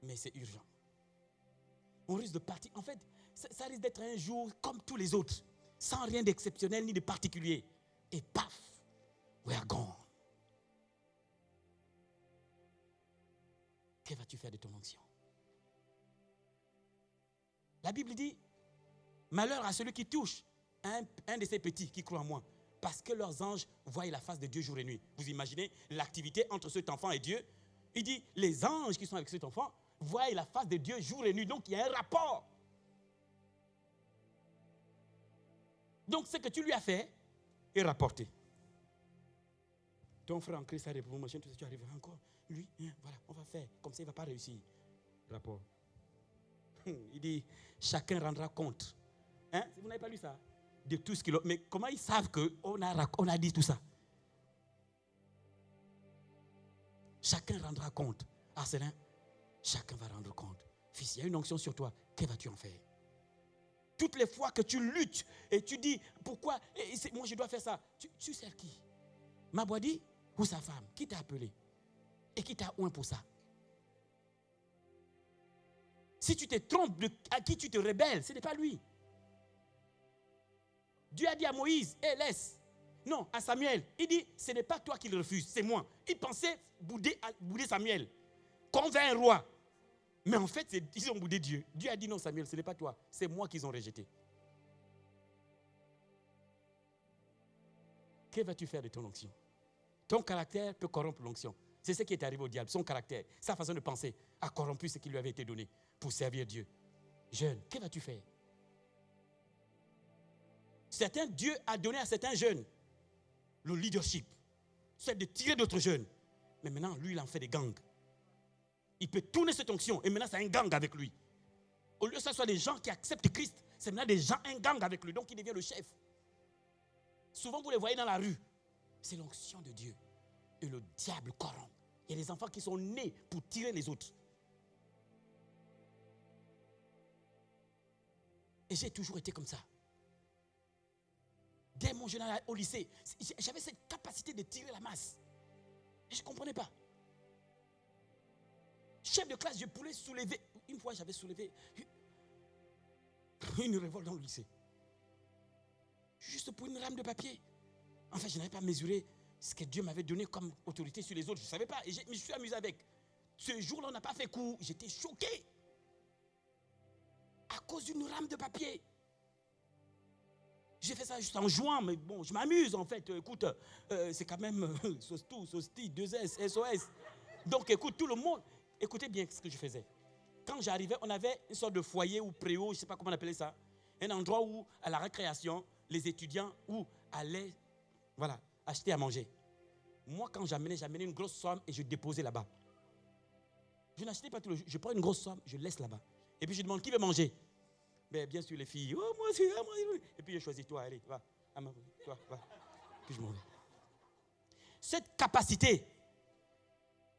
Speaker 1: Mais c'est urgent. On risque de partir. En fait, ça risque d'être un jour comme tous les autres, sans rien d'exceptionnel ni de particulier. Et paf, we are gone. Que vas-tu faire de ton onction? La Bible dit, malheur à celui qui touche un de ces petits qui croient en moi, parce que leurs anges voient la face de Dieu jour et nuit. Vous imaginez l'activité entre cet enfant et Dieu? Il dit, les anges qui sont avec cet enfant voient la face de Dieu jour et nuit. Donc, il y a un rapport. Donc, ce que tu lui as fait est rapporté. Ton frère en Christ a répondu, machin, tout ça, tu arriveras encore. Lui, voilà, on va faire. Comme ça, il ne va pas réussir. Rapport. Il dit, chacun rendra compte. Hein? Vous n'avez pas lu ça? De tout ce qu'il a. Mais comment ils savent qu'on a dit tout ça? Chacun rendra compte. Arcelin, chacun va rendre compte. Fils, il y a une onction sur toi. Que vas-tu en faire? Toutes les fois que tu luttes et tu dis, pourquoi moi je dois faire ça? Tu sers qui? Mabwadi ou sa femme? Qui t'a appelé? Et qui t'a oint pour ça? Si tu te trompes à qui tu te rebelles, ce n'est pas lui. Dieu a dit à Moïse, laisse. Non, à Samuel, il dit, ce n'est pas toi qui le refuses, c'est moi. Il pensait bouder Samuel, convainc un roi. Mais en fait, ils ont boudé Dieu. Dieu a dit, non Samuel, ce n'est pas toi, c'est moi qu'ils ont rejeté. Que vas-tu faire de ton onction? Ton caractère peut corrompre l'onction. C'est ce qui est arrivé au diable. Son caractère, sa façon de penser a corrompu ce qui lui avait été donné pour servir Dieu. Jeune, que vas-tu faire? Dieu a donné à certains jeunes le leadership, c'est de tirer d'autres jeunes. Mais maintenant, lui, il en fait des gangs. Il peut tourner cette onction et maintenant, c'est un gang avec lui. Au lieu que ce soit des gens qui acceptent Christ, c'est maintenant un gang avec lui. Donc, il devient le chef. Souvent, vous les voyez dans la rue. C'est l'onction de Dieu. Et le diable corrompt. Il y a des enfants qui sont nés pour tirer les autres. Et j'ai toujours été comme ça. Dès mon jeune âge au lycée, j'avais cette capacité de tirer la masse. Et je ne comprenais pas. Chef de classe, je pouvais soulever. Une fois, j'avais soulevé une révolte dans le lycée. Juste pour une rame de papier. En fait, je n'avais pas mesuré ce que Dieu m'avait donné comme autorité sur les autres. Je ne savais pas. Et je me suis amusé avec. Ce jour-là, on n'a pas fait cours. J'étais choqué. À cause d'une rame de papier. J'ai fait ça juste en jouant, mais bon, je m'amuse en fait. Écoute, c'est quand même Sosti, 2S, SOS. Donc écoute, tout le monde, écoutez bien ce que je faisais. Quand j'arrivais, on avait une sorte de foyer ou préau, je ne sais pas comment on appelait ça. Un endroit où, à la récréation, les étudiants allaient acheter à manger. Moi, quand j'amenais une grosse somme et je déposais là-bas. Je n'achetais pas tout le jour. Je prends une grosse somme, je laisse là-bas. Et puis je demande qui veut manger. Ben, bien sûr, les filles. Oh, moi aussi. Et puis je choisis, toi, allez, va. Toi, va. Puis je m'en vais. Cette capacité,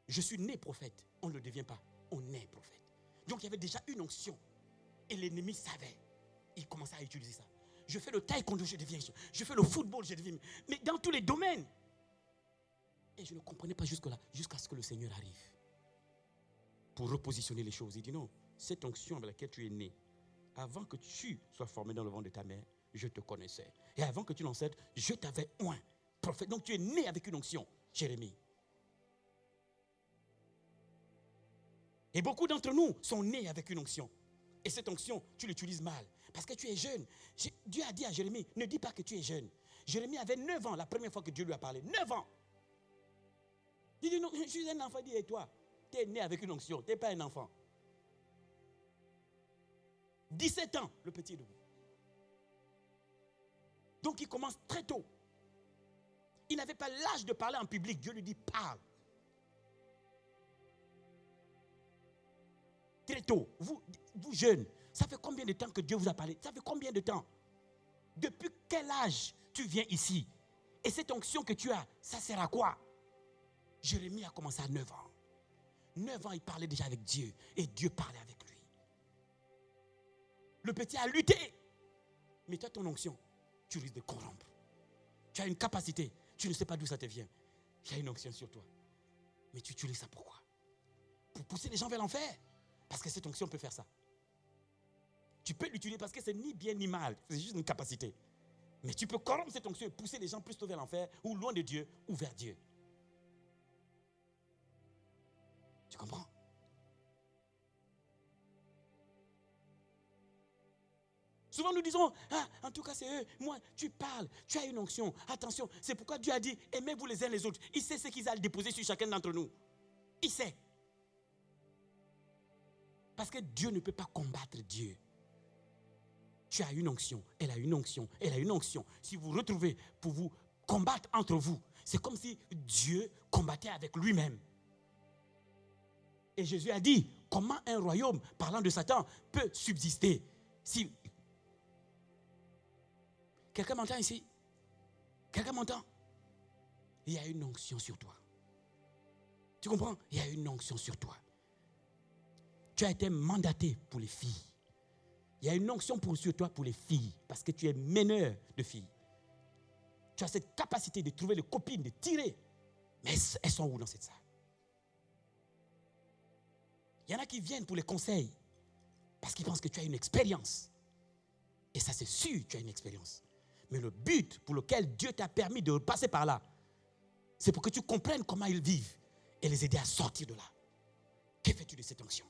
Speaker 1: je suis né prophète. On ne le devient pas. On est prophète. Donc il y avait déjà une onction. Et l'ennemi savait. Il commençait à utiliser ça. Je fais le taekwondo, je deviens. Je fais le football, je deviens. Mais dans tous les domaines. Et je ne comprenais pas jusque-là, jusqu'à ce que le Seigneur arrive. Pour repositionner les choses. Il dit non, cette onction avec laquelle tu es né, avant que tu sois formé dans le ventre de ta mère, je te connaissais. Et avant que tu l'ancêtres, je t'avais oint. Prophète. Donc tu es né avec une onction, Jérémie. Et beaucoup d'entre nous sont nés avec une onction. Et cette onction, tu l'utilises mal. Parce que tu es jeune. Dieu a dit à Jérémie, ne dis pas que tu es jeune. Jérémie avait 9 ans la première fois que Dieu lui a parlé. 9 ans. Il dit, non, je suis un enfant. Il dit, et toi, tu es né avec une onction. Tu n'es pas un enfant. 17 ans, le petit est debout. Donc il commence très tôt. Il n'avait pas l'âge de parler en public. Dieu lui dit, parle. Très tôt. Vous jeunes, ça fait combien de temps que Dieu vous a parlé? Ça fait combien de temps? Depuis quel âge tu viens ici? Et cette onction que tu as, ça sert à quoi? Jérémie a commencé à 9 ans. 9 ans, il parlait déjà avec Dieu. Et Dieu parlait avec lui. Le petit a lutté. Mais tu as ton onction. Tu risques de corrompre. Tu as une capacité. Tu ne sais pas d'où ça te vient. Il y a une onction sur toi. Mais tu utilises ça pourquoi? Pour pousser les gens vers l'enfer. Parce que cette onction peut faire ça. Tu peux l'utiliser parce que c'est ni bien ni mal. C'est juste une capacité. Mais tu peux corrompre cette onction et pousser les gens plutôt vers l'enfer ou loin de Dieu ou vers Dieu. Tu comprends? Souvent nous disons, ah, en tout cas c'est eux, moi tu parles, tu as une onction. Attention, c'est pourquoi Dieu a dit, aimez-vous les uns les autres. Il sait ce qu'il a déposé sur chacun d'entre nous. Il sait. Parce que Dieu ne peut pas combattre Dieu. Tu as une onction, elle a une onction, elle a une onction. Si vous retrouvez pour vous combattre entre vous, c'est comme si Dieu combattait avec lui-même. Et Jésus a dit, comment un royaume, parlant de Satan, peut subsister si... Quelqu'un m'entend ici? Quelqu'un m'entend? Il y a une onction sur toi. Tu comprends? Il y a une onction sur toi. Tu as été mandaté pour les filles. Il y a une onction sur toi pour les filles, parce que tu es meneur de filles. Tu as cette capacité de trouver les copines, de tirer. Mais elles sont où dans cette salle? Il y en a qui viennent pour les conseils, parce qu'ils pensent que tu as une expérience. Et ça c'est sûr, tu as une expérience. Mais le but pour lequel Dieu t'a permis de passer par là, c'est pour que tu comprennes comment ils vivent et les aider à sortir de là. Que fais-tu de cette onction?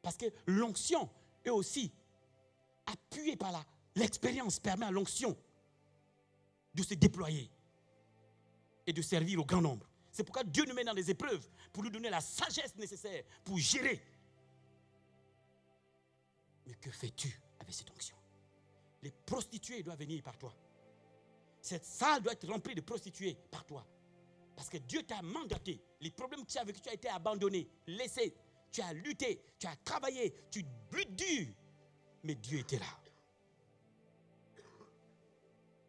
Speaker 1: Parce que l'onction est aussi appuyée par là. L'expérience permet à l'onction de se déployer et de servir au grand nombre. C'est pourquoi Dieu nous met dans des épreuves pour nous donner la sagesse nécessaire pour gérer. Mais que fais-tu avec cette onction? Les prostituées doivent venir par toi. Cette salle doit être remplie de prostituées par toi. Parce que Dieu t'a mandaté. Les problèmes que tu as vécu, tu as été abandonné, laissé. Tu as lutté, tu as travaillé, tu luttes dur. Mais Dieu était là.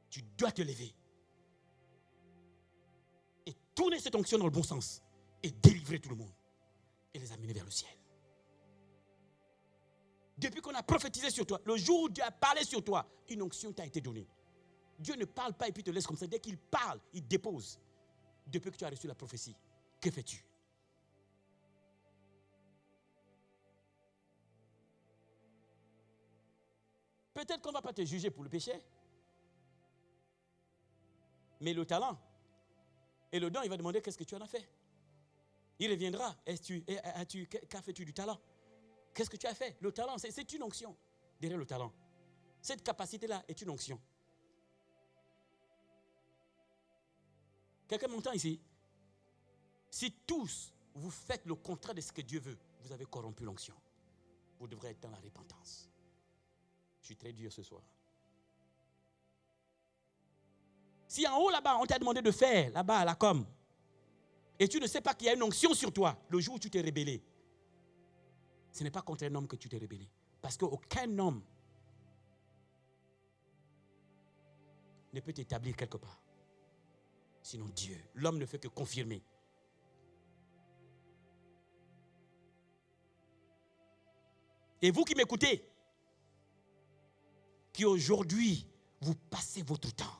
Speaker 1: Tu dois te lever. Et tourner cette onction dans le bon sens. Et délivrer tout le monde. Et les amener vers le ciel. Depuis qu'on a prophétisé sur toi, le jour où Dieu a parlé sur toi, une onction t'a été donnée. Dieu ne parle pas et puis te laisse comme ça. Dès qu'il parle, il dépose. Depuis que tu as reçu la prophétie, que fais-tu? Peut-être qu'on ne va pas te juger pour le péché. Mais le talent et le don, il va demander qu'est-ce que tu en as fait. Il reviendra. Qu'a fait-tu du talent? Qu'est-ce que tu as fait? Le talent, c'est une onction. Derrière le talent. Cette capacité-là est une onction. Quelqu'un m'entend ici? Si tous vous faites le contraire de ce que Dieu veut, vous avez corrompu l'onction. Vous devrez être dans la repentance. Je suis très dur ce soir. Si en haut là-bas, on t'a demandé de faire, là-bas à la com, et tu ne sais pas qu'il y a une onction sur toi, le jour où tu t'es rébellé, ce n'est pas contre un homme que tu t'es rébellé. Parce qu'aucun homme ne peut t'établir quelque part. Sinon Dieu. L'homme ne fait que confirmer. Et vous qui m'écoutez, qui aujourd'hui, vous passez votre temps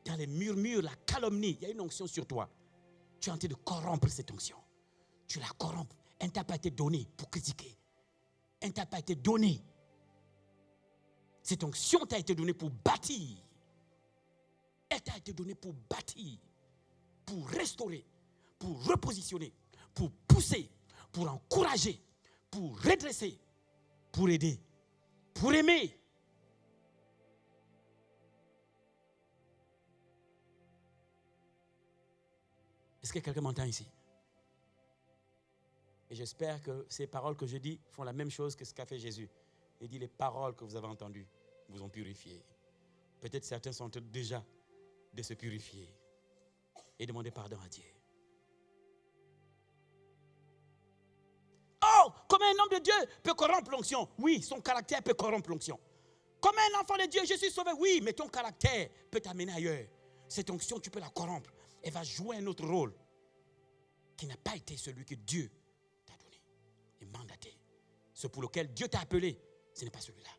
Speaker 1: dans les murmures, la calomnie, il y a une onction sur toi. Tu es en train de corrompre cette onction. Tu la corrompes. Elle ne t'a pas été donnée pour critiquer. Elle ne t'a pas été donnée. Cette onction t'a été donnée pour bâtir. Elle t'a été donnée pour bâtir, pour restaurer, pour repositionner, pour pousser, pour encourager, pour redresser, pour aider, pour aimer. Est-ce que quelqu'un m'entend ici? Et j'espère que ces paroles que je dis font la même chose que ce qu'a fait Jésus. Il dit, les paroles que vous avez entendues vous ont purifié. Peut-être certains sont déjà de se purifier et demander pardon à Dieu. Oh, comment un homme de Dieu peut corrompre l'onction? Oui, son caractère peut corrompre l'onction. Comme un enfant de Dieu, je suis sauvé. Oui, mais ton caractère peut t'amener ailleurs. Cette onction, tu peux la corrompre. Elle va jouer un autre rôle qui n'a pas été celui que Dieu t'a donné et mandaté. Ce pour lequel Dieu t'a appelé, ce n'est pas celui-là.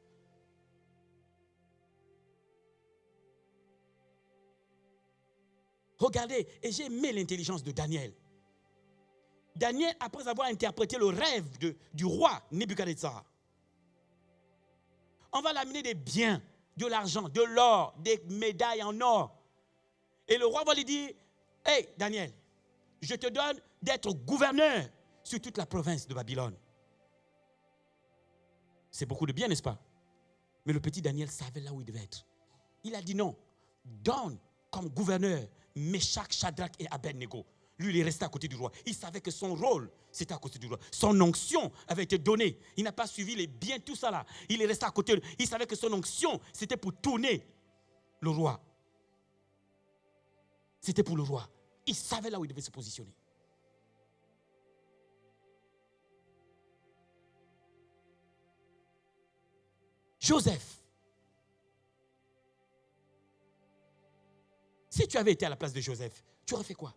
Speaker 1: Regardez, et j'ai aimé l'intelligence de Daniel. Daniel, après avoir interprété le rêve du roi Nebuchadnezzar, on va l'amener des biens, de l'argent, de l'or, des médailles en or. Et le roi va lui dire, « Hey Daniel, je te donne d'être gouverneur sur toute la province de Babylone. » C'est beaucoup de bien, n'est-ce pas? Mais le petit Daniel savait là où il devait être. Il a dit non, donne comme gouverneur Meshach, Shadrach et Abednego. Lui, il est resté à côté du roi. Il savait que son rôle, c'était à côté du roi. Son onction avait été donnée. Il n'a pas suivi les biens, tout ça là. Il est resté à côté. Il savait que son onction, c'était pour tourner le roi. C'était pour le roi. Il savait là où il devait se positionner. Joseph. Si tu avais été à la place de Joseph, tu aurais fait quoi?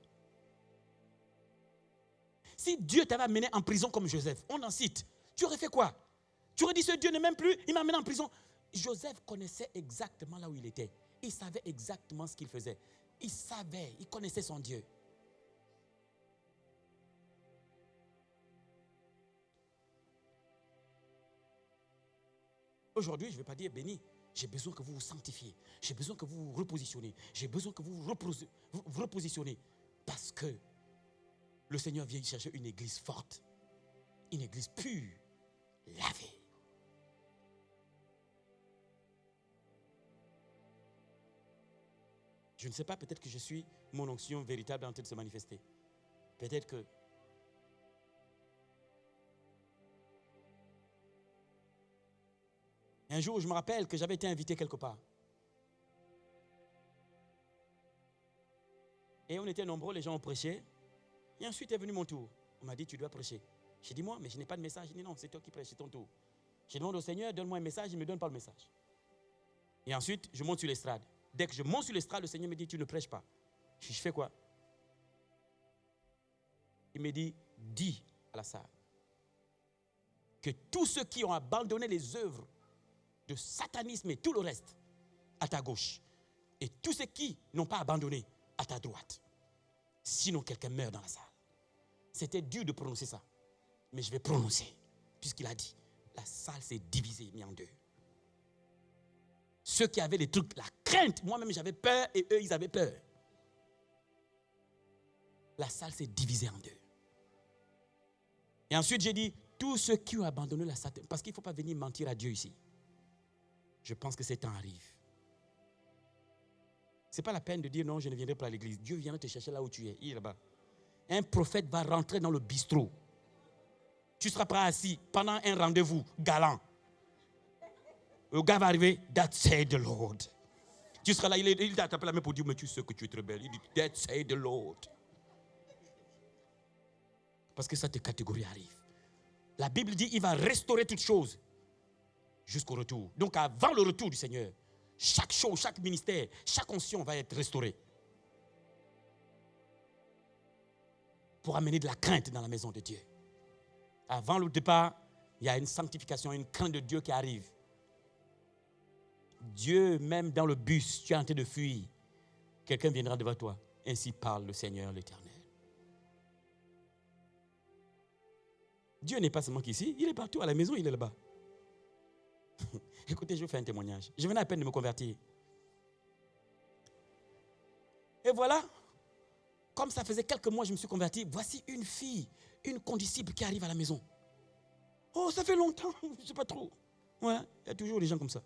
Speaker 1: Si Dieu t'avait amené en prison comme Joseph, on en cite, tu aurais fait quoi? Tu aurais dit, ce Dieu ne m'aime plus, il m'a amené en prison. Joseph connaissait exactement là où il était. Il savait exactement ce qu'il faisait. Il savait, il connaissait son Dieu. Aujourd'hui, je ne vais pas dire béni. J'ai besoin que vous vous sanctifiez. J'ai besoin que vous vous repositionnez. J'ai besoin que vous vous repositionnez. Parce que le Seigneur vient chercher une église forte. Une église pure, lavée. Je ne sais pas, peut-être que je suis mon onction véritable en train de se manifester. Peut-être que un jour, je me rappelle que j'avais été invité quelque part. Et on était nombreux, les gens ont prêché. Et ensuite est venu mon tour. On m'a dit, tu dois prêcher. J'ai dit, moi, mais je n'ai pas de message. Il dit, non, c'est toi qui prêches, c'est ton tour. Je demande au Seigneur, donne-moi un message, il ne me donne pas le message. Et ensuite, je monte sur l'estrade. Dès que je monte sur l'estrade, le Seigneur me dit, tu ne prêches pas. Je fais quoi? Il me dit, dis à la salle que tous ceux qui ont abandonné les œuvres de satanisme et tout le reste, à ta gauche. Et tous ceux qui n'ont pas abandonné, à ta droite. Sinon, quelqu'un meurt dans la salle. C'était dur de prononcer ça. Mais je vais prononcer. Puisqu'il a dit, la salle s'est divisée, mise en deux. Ceux qui avaient les trucs, la crainte, moi-même j'avais peur et eux ils avaient peur. La salle s'est divisée en deux. Et ensuite j'ai dit, tous ceux qui ont abandonné la Satan, parce qu'il ne faut pas venir mentir à Dieu ici. Je pense que ces temps arrivent. Ce n'est pas la peine de dire non, je ne viendrai pas à l'église. Dieu viendra te chercher là où tu es. Il est là-bas. Un prophète va rentrer dans le bistrot. Tu seras pas assis pendant un rendez-vous galant. Le gars va arriver, that said the Lord. Tu seras là, il t'a tapé la main pour dire, mais tu sais que tu es très belle. Il dit, that said the Lord. Parce que cette catégorie arrive. La Bible dit, il va restaurer toutes choses jusqu'au retour. Donc avant le retour du Seigneur, chaque chose, chaque ministère, chaque onction va être restaurée. Pour amener de la crainte dans la maison de Dieu. Avant le départ, il y a une sanctification, une crainte de Dieu qui arrive. Dieu, même dans le bus, tu es en train de fuir. Quelqu'un viendra devant toi. Ainsi parle le Seigneur l'Éternel. Dieu n'est pas seulement ici, il est partout. À la maison, il est là-bas. Écoutez, je vais faire un témoignage. Je venais à peine de me convertir. Et voilà, comme ça faisait quelques mois que je me suis converti, voici une fille une condisciple qui arrive à la maison. Oh, ça fait longtemps, je ne sais pas trop. Ouais, il y a toujours des gens comme ça.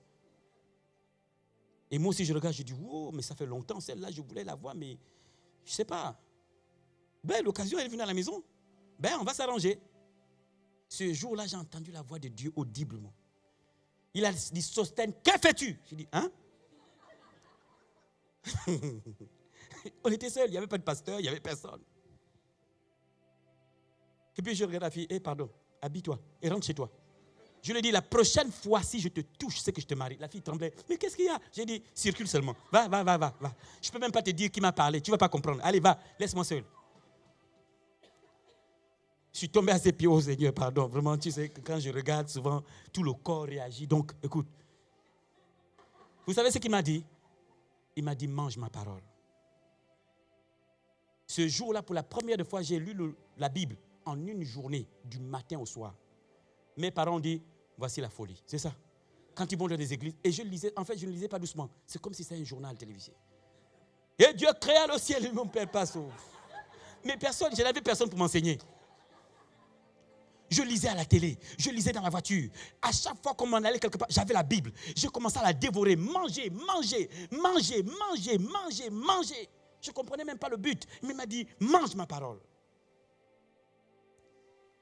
Speaker 1: Et moi aussi, je regarde, je dis, oh, mais ça fait longtemps, celle-là, je voulais la voir, mais je ne sais pas. Ben, l'occasion, elle est venue à la maison. Ben, on va s'arranger. Ce jour-là, j'ai entendu la voix de Dieu audiblement. Il a dit, Sostène, que fais-tu? J'ai dit, hein? On était seuls, il n'y avait pas de pasteur, il n'y avait personne. Et puis je regarde la fille, pardon, habille-toi et rentre chez toi. Je lui ai dit, la prochaine fois, si je te touche, c'est que je te marie. La fille tremblait. Mais qu'est-ce qu'il y a? J'ai dit, circule seulement. Va. Je ne peux même pas te dire qui m'a parlé. Tu ne vas pas comprendre. Allez, va, laisse-moi seul. Je suis tombé à ses pieds, oh Seigneur, pardon. Vraiment, tu sais, quand je regarde, souvent, tout le corps réagit. Donc, écoute. Vous savez ce qu'il m'a dit? Il m'a dit, mange ma parole. Ce jour-là, pour la première fois, j'ai lu la Bible en une journée, du matin au soir. Mes parents ont dit, voici la folie. C'est ça. Quand ils vont dans des églises, et je lisais, en fait, je ne lisais pas doucement. C'est comme si c'était un journal télévisé. Et Dieu créa le ciel et mon père passe au... Mais personne, je n'avais personne pour m'enseigner. Je lisais à la télé, je lisais dans la voiture. À chaque fois qu'on m'en allait quelque part, j'avais la Bible. Je commençais à la dévorer, manger. Je ne comprenais même pas le but. Mais il m'a dit, mange ma parole.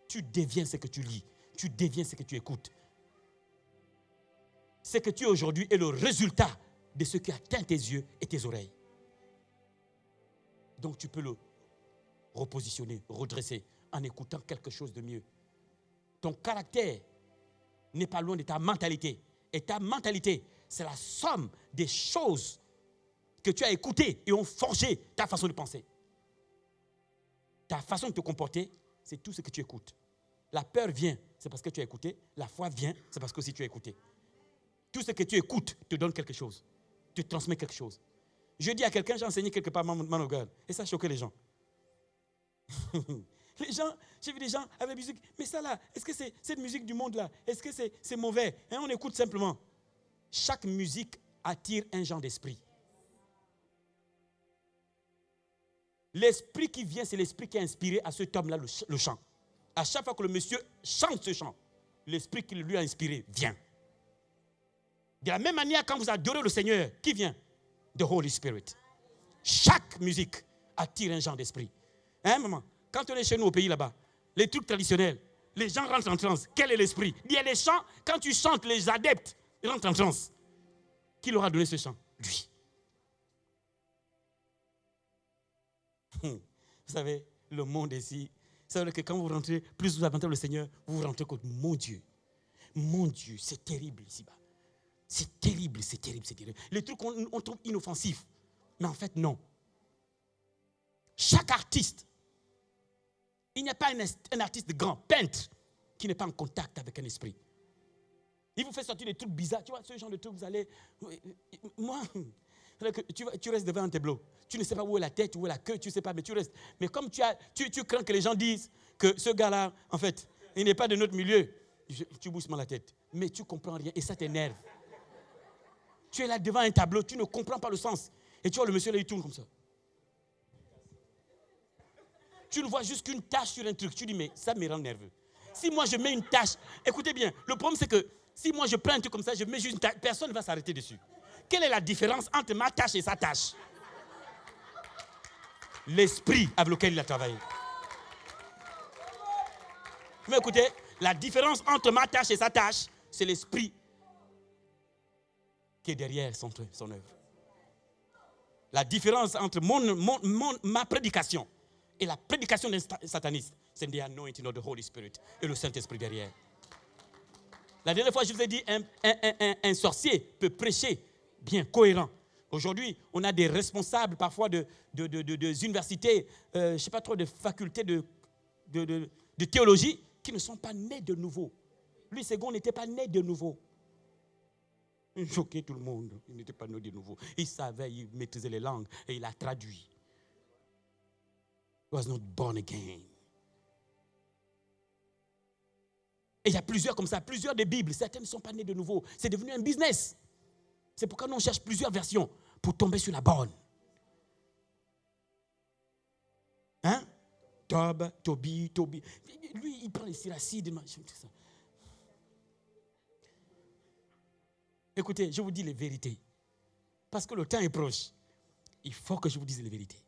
Speaker 1: Tu deviens ce que tu lis. Tu deviens ce que tu écoutes. Ce que tu es aujourd'hui est le résultat de ce qui atteint tes yeux et tes oreilles. Donc tu peux le repositionner, redresser en écoutant quelque chose de mieux. Ton caractère n'est pas loin de ta mentalité. Et ta mentalité, c'est la somme des choses que tu as écoutées et ont forgé ta façon de penser. Ta façon de te comporter, c'est tout ce que tu écoutes. La peur vient, c'est parce que tu as écouté. La foi vient, c'est parce que aussi tu as écouté. Tout ce que tu écoutes te donne quelque chose, te transmet quelque chose. Je dis à quelqu'un, j'ai enseigné quelque part Man of God, et ça choquait les gens. Les gens, j'ai vu des gens avec la musique, mais ça là, est-ce que c'est cette musique du monde là? Est-ce que c'est mauvais? Et on écoute simplement. Chaque musique attire un genre d'esprit. L'esprit qui vient, c'est l'esprit qui a inspiré à cet homme-là le chant. À chaque fois que le monsieur chante ce chant, l'esprit qui lui a inspiré vient. De la même manière, quand vous adorez le Seigneur, qui vient? The Holy Spirit. Chaque musique attire un genre d'esprit. Hein, maman? Quand on est chez nous au pays là-bas, les trucs traditionnels, les gens rentrent en transe. Quel est l'esprit? Il y a des chants, quand tu chantes, les adeptes rentrent en transe. Qui leur a donné ce chant? Lui. Vous savez, le monde ici, c'est vrai que quand vous rentrez, plus vous avez le Seigneur, vous rentrez comme mon Dieu, c'est terrible ici-bas. C'est terrible. Les trucs on trouve inoffensifs, mais en fait non. Chaque artiste, il n'y a pas un artiste grand, peintre, qui n'est pas en contact avec un esprit. Il vous fait sortir des trucs bizarres. Tu vois, ce genre de trucs, vous allez... Moi, tu restes devant un tableau. Tu ne sais pas où est la tête, où est la queue, tu ne sais pas, mais tu restes. Mais comme tu crains que les gens disent que ce gars-là, en fait, il n'est pas de notre milieu, tu bouges mal la tête. Mais tu ne comprends rien et ça t'énerve. Tu es là devant un tableau, tu ne comprends pas le sens. Et tu vois, le monsieur là, il tourne comme ça. Tu ne vois juste qu'une tache sur un truc. Tu dis, mais ça me rend nerveux. Si moi je mets une tache, écoutez bien, le problème c'est que si moi je prends un truc comme ça, je mets juste une tache, personne ne va s'arrêter dessus. Quelle est la différence entre ma tâche et sa tâche? L'esprit avec lequel il a travaillé. Vous m'écoutez? La différence entre ma tâche et sa tâche, c'est l'esprit qui est derrière son œuvre. La différence entre ma prédication et la prédication d'un sataniste, c'est the anointing of the Holy Spirit et le Saint-Esprit derrière. La dernière fois, je vous ai dit, un sorcier peut prêcher bien, cohérent. Aujourd'hui, on a des responsables parfois de universités, je ne sais pas trop, de facultés de théologie qui ne sont pas nés de nouveau. Lui, Ségon n'était pas né de nouveau. Il choquait tout le monde. Il n'était pas né de nouveau. Il savait, il maîtrisait les langues et il a traduit. He was not born again. Et il y a plusieurs comme ça, plusieurs des Bibles. Certaines ne sont pas nées de nouveau. C'est devenu un business. C'est pourquoi nous on cherche plusieurs versions pour tomber sur la bonne. Hein? Toby. Lui, il prend les syracides. Écoutez, je vous dis les vérités. Parce que le temps est proche. Il faut que je vous dise les vérités.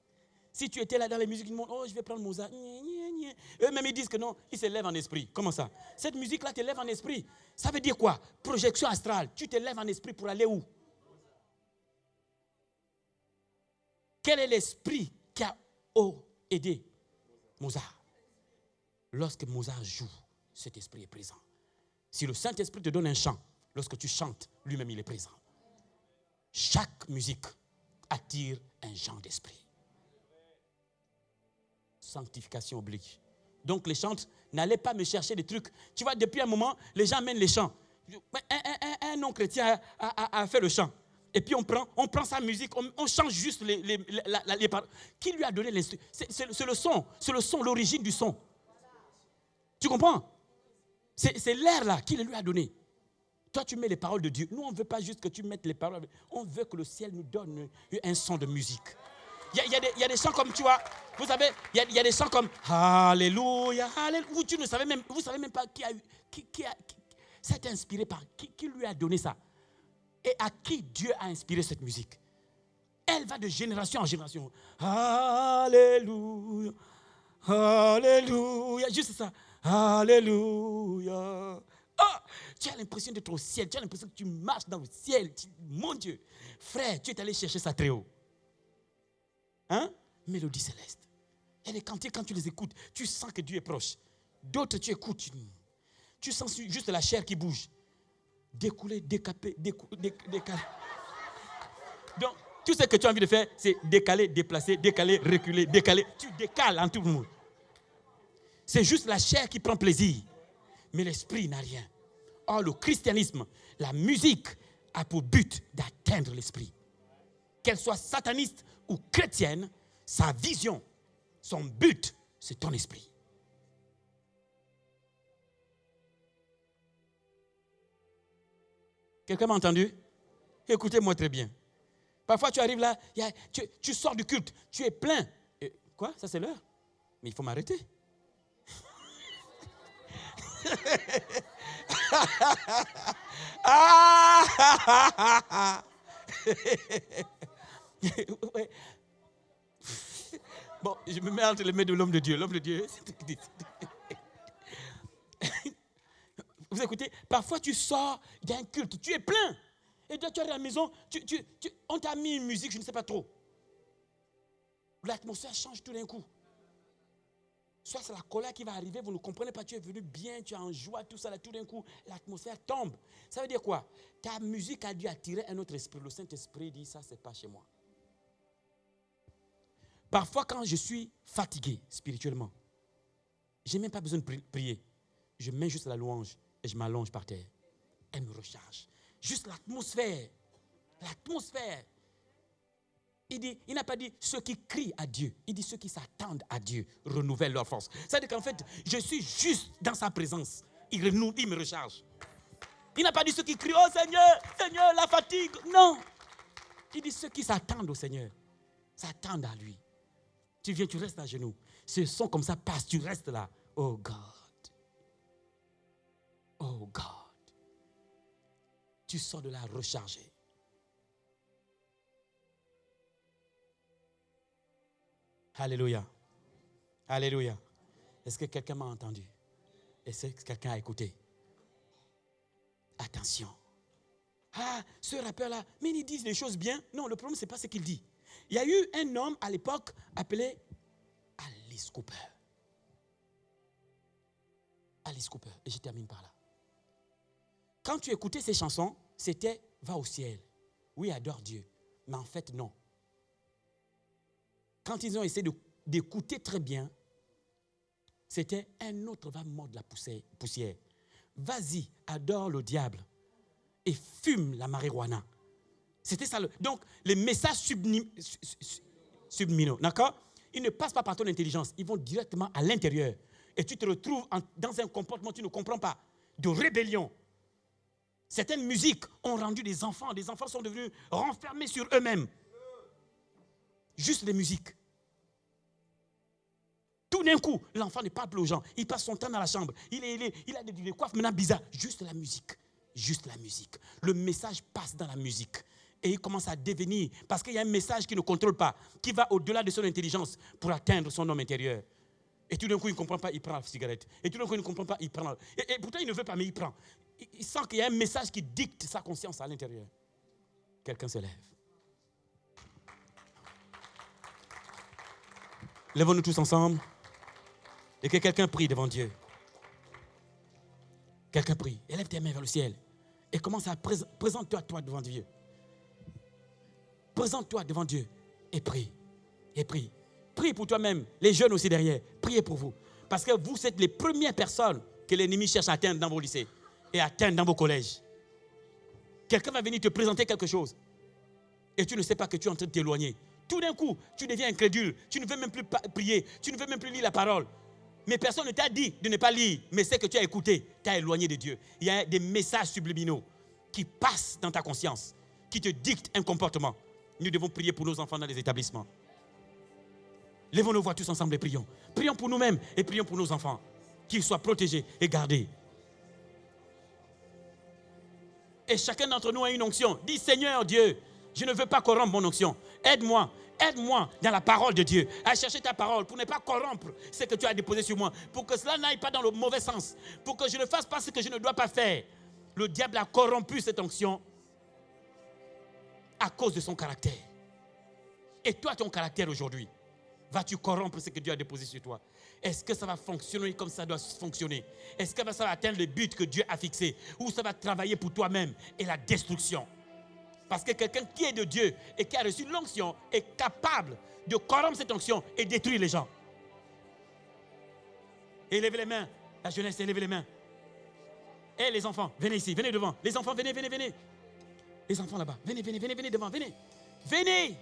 Speaker 1: Si tu étais là dans les musiques du monde, oh, je vais prendre Mozart. Eux-mêmes, ils disent que non, ils se lèvent en esprit. Comment ça? Cette musique-là te lève en esprit. Ça veut dire quoi? Projection astrale. Tu te lèves en esprit pour aller où? Quel est l'esprit qui a aidé Mozart? Lorsque Mozart joue, cet esprit est présent. Si le Saint-Esprit te donne un chant, lorsque tu chantes, lui-même il est présent. Chaque musique attire un genre d'esprit. Sanctification oblige. Donc les chantres, n'allez pas me chercher des trucs. Tu vois, depuis un moment, les gens amènent les chants. Un non-chrétien a fait le chant. Et puis on prend sa musique, on change juste les paroles. Qui lui a donné l'instrument? C'est le son, l'origine du son. Tu comprends? C'est l'air là qui le lui a donné. Toi, tu mets les paroles de Dieu. Nous, on ne veut pas juste que tu mettes les paroles. On veut que le ciel nous donne un son de musique. Il y a des chants comme, tu vois, vous savez, il y a des chants comme Alléluia, Alléluia. Vous savez même pas ça a été inspiré par qui lui a donné ça. Et à qui Dieu a inspiré cette musique. Elle va de génération en génération. Alléluia, Alléluia. Juste ça. Alléluia. Oh, tu as l'impression d'être au ciel. Tu as l'impression que tu marches dans le ciel. Mon Dieu. Frère, tu es allé chercher ça très haut. Hein? Mélodie céleste. Et les cantiques, quand tu les écoutes, tu sens que Dieu est proche. D'autres, tu écoutes. Tu sens juste la chair qui bouge. Découler, décaper, décaler. Donc, tout ce que tu as envie de faire, c'est décaler, déplacer, décaler, reculer, décaler. Tu décales en tout le monde. C'est juste la chair qui prend plaisir. Mais l'esprit n'a rien. Or, le christianisme, la musique a pour but d'atteindre l'esprit. Qu'elle soit sataniste ou chrétienne, sa vision, son but, c'est ton esprit. Quelqu'un m'a entendu? Écoutez-moi très bien. Parfois, tu arrives là, tu sors du culte, tu es plein. Et, quoi? Ça, c'est l'heure? Mais il faut m'arrêter. Bon, je me mets entre les mains de l'homme de Dieu. L'homme de Dieu, vous écoutez, parfois tu sors d'un culte, tu es plein. Et toi, tu es à la maison, on t'a mis une musique, je ne sais pas trop. L'atmosphère change tout d'un coup. Soit c'est la colère qui va arriver, vous ne comprenez pas, tu es venu bien, tu es en joie, tout ça, là, tout d'un coup, l'atmosphère tombe. Ça veut dire quoi? Ta musique a dû attirer un autre esprit. Le Saint-Esprit dit, ça, c'est pas chez moi. Parfois, quand je suis fatigué spirituellement, je n'ai même pas besoin de prier. Je mets juste la louange et je m'allonge par terre. Elle me recharge. Juste l'atmosphère. L'atmosphère. Il n'a pas dit ceux qui crient à Dieu. Il dit ceux qui s'attendent à Dieu renouvellent leur force. C'est-à-dire qu'en fait, je suis juste dans sa présence. Il me recharge. Il n'a pas dit ceux qui crient, oh Seigneur, Seigneur, la fatigue. Non. Il dit ceux qui s'attendent au Seigneur. S'attendent à lui. Tu viens, tu restes à genoux. Ce son comme ça passe, tu restes là. Oh God. Oh God. Tu sors de là rechargé. Alléluia. Alléluia. Est-ce que quelqu'un m'a entendu? Est-ce que quelqu'un a écouté? Attention. Ah, ce rappeur-là, mais ils disent les choses bien. Non, le problème, ce n'est pas ce qu'il dit. Il y a eu un homme à l'époque appelé Alice Cooper. Alice Cooper. Et je termine par là. Quand tu écoutais ces chansons, c'était « Va au ciel ». Oui, adore Dieu. Mais en fait, non. Quand ils ont essayé d'écouter très bien, c'était un autre va mordre la poussière. Vas-y, adore le diable et fume la marijuana. C'était ça. Donc, les messages subliminaux, d'accord? Ils ne passent pas par ton intelligence. Ils vont directement à l'intérieur. Et tu te retrouves dans un comportement que tu ne comprends pas, de rébellion. Certaines musiques ont rendu des enfants. Des enfants sont devenus renfermés sur eux-mêmes. Juste des musiques. Tout d'un coup, l'enfant ne parle plus aux gens. Il passe son temps dans la chambre. Il a des coiffes maintenant bizarres. Juste la musique. Juste la musique. Le message passe dans la musique. Et il commence à devenir, parce qu'il y a un message qui ne contrôle pas, qui va au-delà de son intelligence pour atteindre son homme intérieur. Et tout d'un coup, il ne comprend pas, il prend la cigarette. Et tout d'un coup, il ne comprend pas, il prend. Et pourtant, il ne veut pas, mais il prend. Il sent qu'il y a un message qui dicte sa conscience à l'intérieur. Quelqu'un se lève. Lèvons-nous tous ensemble. Et que quelqu'un prie devant Dieu. Quelqu'un prie. Élève tes mains vers le ciel. Et commence à présente-toi toi devant Dieu. Présente-toi devant Dieu. Et prie. Et prie. Prie pour toi-même. Les jeunes aussi derrière. Priez pour vous. Parce que vous êtes les premières personnes que l'ennemi cherche à atteindre dans vos lycées. Et à atteindre dans vos collèges. Quelqu'un va venir te présenter quelque chose. Et tu ne sais pas que tu es en train de t'éloigner. Tout d'un coup, tu deviens incrédule. Tu ne veux même plus prier. Tu ne veux même plus lire la parole. Mais personne ne t'a dit de ne pas lire. Mais c'est que tu as écouté. Tu as éloigné de Dieu. Il y a des messages subliminaux qui passent dans ta conscience, qui te dictent un comportement. Nous devons prier pour nos enfants dans les établissements. Lèvons nos voix tous ensemble et prions. Prions pour nous-mêmes et prions pour nos enfants. Qu'ils soient protégés et gardés. Et chacun d'entre nous a une onction. Dis Seigneur Dieu, je ne veux pas corrompre mon onction. Aide-moi. Aide-moi dans la parole de Dieu à chercher ta parole pour ne pas corrompre ce que tu as déposé sur moi. Pour que cela n'aille pas dans le mauvais sens. Pour que je ne fasse pas ce que je ne dois pas faire. Le diable a corrompu cette onction à cause de son caractère. Et toi, ton caractère aujourd'hui, vas-tu corrompre ce que Dieu a déposé sur toi? Est-ce que ça va fonctionner comme ça doit fonctionner? Est-ce que ça va atteindre le but que Dieu a fixé? Ou ça va travailler pour toi-même et la destruction? Parce que quelqu'un qui est de Dieu et qui a reçu l'onction est capable de corrompre cette onction et détruire les gens. Élevez les mains. La jeunesse, élevez les mains. Et les enfants, venez ici, venez devant. Les enfants, venez, venez, venez. Les enfants là-bas, venez, venez, venez, venez devant, venez. Venez.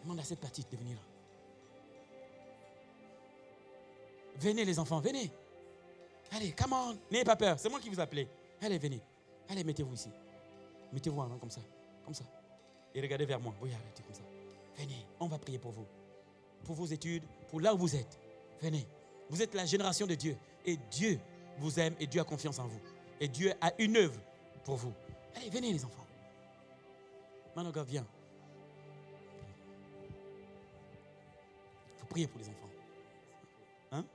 Speaker 1: Demande à cette petite de venir là. Venez les enfants, venez. Allez, come on. N'ayez pas peur, c'est moi qui vous appelez. Allez, venez. Allez, mettez-vous ici. Mettez-vous en rang comme ça. Comme ça. Et regardez vers moi. Oui, arrêtez comme ça. Venez, on va prier pour vous. Pour vos études, pour là où vous êtes. Venez. Vous êtes la génération de Dieu. Et Dieu vous aime et Dieu a confiance en vous. Et Dieu a une œuvre pour vous. Allez, venez les enfants. Manoga, viens. Il faut prier pour les enfants. Hein?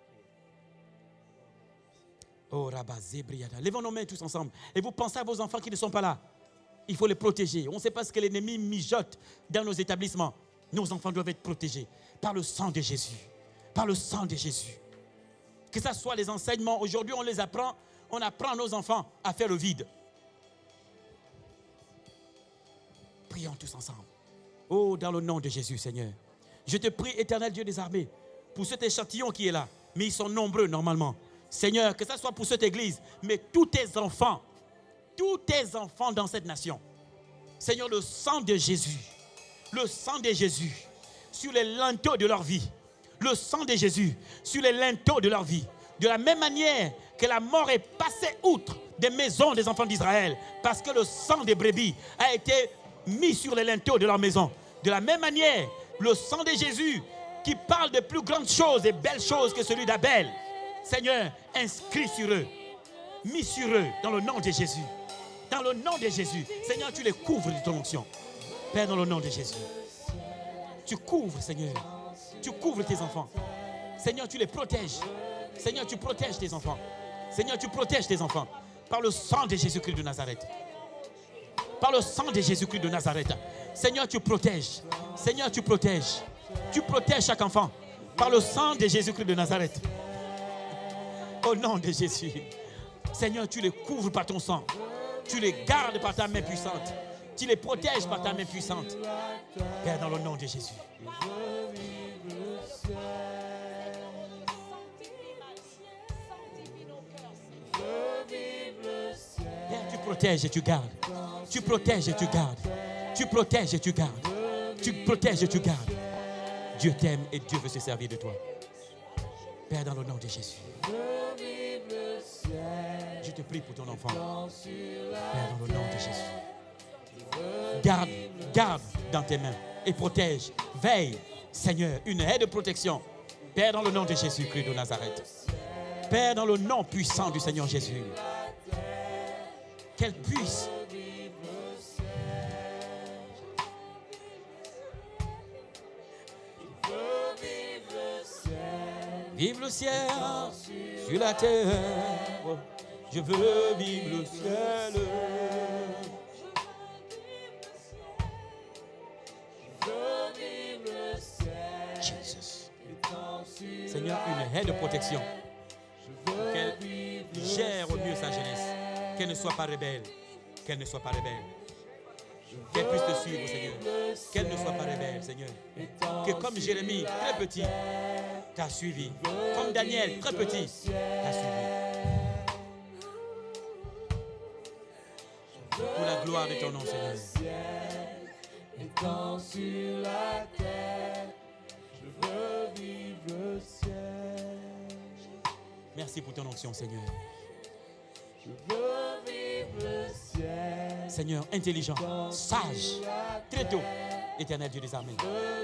Speaker 1: Oh, Rabba Zébriada. Levons nos mains tous ensemble. Et vous pensez à vos enfants qui ne sont pas là. Il faut les protéger. On ne sait pas ce que l'ennemi mijote dans nos établissements. Nos enfants doivent être protégés par le sang de Jésus. Par le sang de Jésus. Que ce soit les enseignements. Aujourd'hui, on les apprend. On apprend à nos enfants à faire le vide. Prions tous ensemble. Oh, dans le nom de Jésus, Seigneur. Je te prie, éternel Dieu des armées, pour cet échantillon qui est là. Mais ils sont nombreux normalement. Seigneur, que ce soit pour cette église, mais tous tes enfants dans cette nation. Seigneur, le sang de Jésus, sur les linteaux de leur vie, le sang de Jésus sur les linteaux de leur vie. De la même manière que la mort est passée outre des maisons des enfants d'Israël, parce que le sang des brebis a été mis sur les linteaux de leur maison. De la même manière, le sang de Jésus qui parle de plus grandes choses et belles choses que celui d'Abel, Seigneur, inscrit sur eux, mis sur eux, dans le nom de Jésus. Dans le nom de Jésus. Seigneur, tu les couvres de ton onction. Père, dans le nom de Jésus. Tu couvres, Seigneur. Tu couvres tes enfants. Seigneur, tu les protèges. Seigneur, tu protèges tes enfants. Seigneur, tu protèges tes enfants. Par le sang de Jésus-Christ de Nazareth. Par le sang de Jésus-Christ de Nazareth. Seigneur, tu protèges. Seigneur, tu protèges. Tu protèges chaque enfant. Par le sang de Jésus-Christ de Nazareth. Au nom de Jésus. Seigneur, tu les couvres par ton sang. Tu les gardes par ta main puissante. Tu les protèges par ta main puissante. Père, dans le nom de Jésus. Père, tu protèges et tu gardes. Tu protèges et tu gardes. Tu protèges et tu gardes. Tu protèges et tu gardes. Dieu t'aime et Dieu veut se servir de toi. Père, dans le nom de Jésus. Je te prie pour ton enfant. Père, dans le nom de Jésus. Garde dans tes mains. et protège. Veille, Seigneur, une aide de protection. Père, dans le nom de Jésus-Christ de Nazareth. Père, dans le nom puissant du Seigneur Jésus. Qu'elle puisse vivre le ciel sur la terre. Je veux vivre le ciel. Jesus. Seigneur, une aide de protection. Qu'elle gère au mieux sa jeunesse. Qu'elle ne soit pas rebelle. Qu'elle ne soit pas rebelle. Qu'elle puisse te suivre, Seigneur. Qu'elle ne soit pas rebelle, Seigneur. Que comme Jérémie, très petit, t'as suivi. Comme Daniel, très petit, t'as suivi. Pour la gloire de ton nom, Seigneur. Étant sur la terre, je veux vivre le ciel. Merci pour ton onction, Seigneur. Je veux vivre le ciel. Seigneur, intelligent, sage, très tôt, éternel Dieu des armées.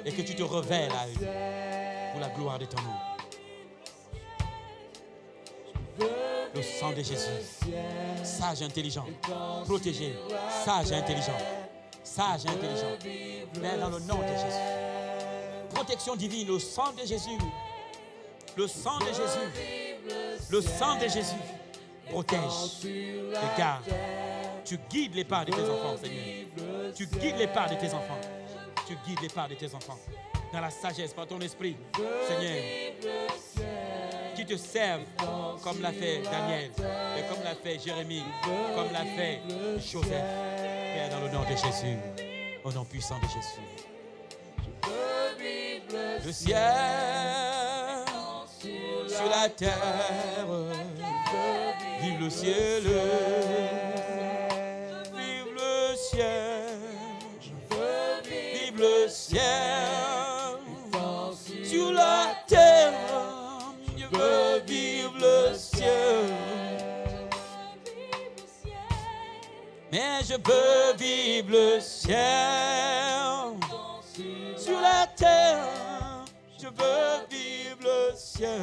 Speaker 1: Et que tu te révèles à eux pour la gloire de ton nom. Le sang de Jésus, sage, intelligent, protégé, sage, intelligent, sage, intelligent. Père, dans le nom de Jésus. Protection divine, le sang de Jésus. Le sang de Jésus. Le sang de Jésus. Protège et garde. Tu guides les pas de tes enfants, Seigneur. Tu guides les pas de tes enfants. Tu guides les pas de tes enfants. Dans la sagesse, par ton esprit, Seigneur. Qui te servent comme l'a fait Daniel, et comme l'a fait Jérémie, comme l'a fait Joseph. Père, dans le nom de Jésus, au nom puissant de Jésus. Le ciel sur la terre, vive le ciel, vive le ciel, vive le ciel sur la terre. Je veux vivre le ciel. Mais je veux vivre le ciel. Sur la terre, je veux vivre le ciel.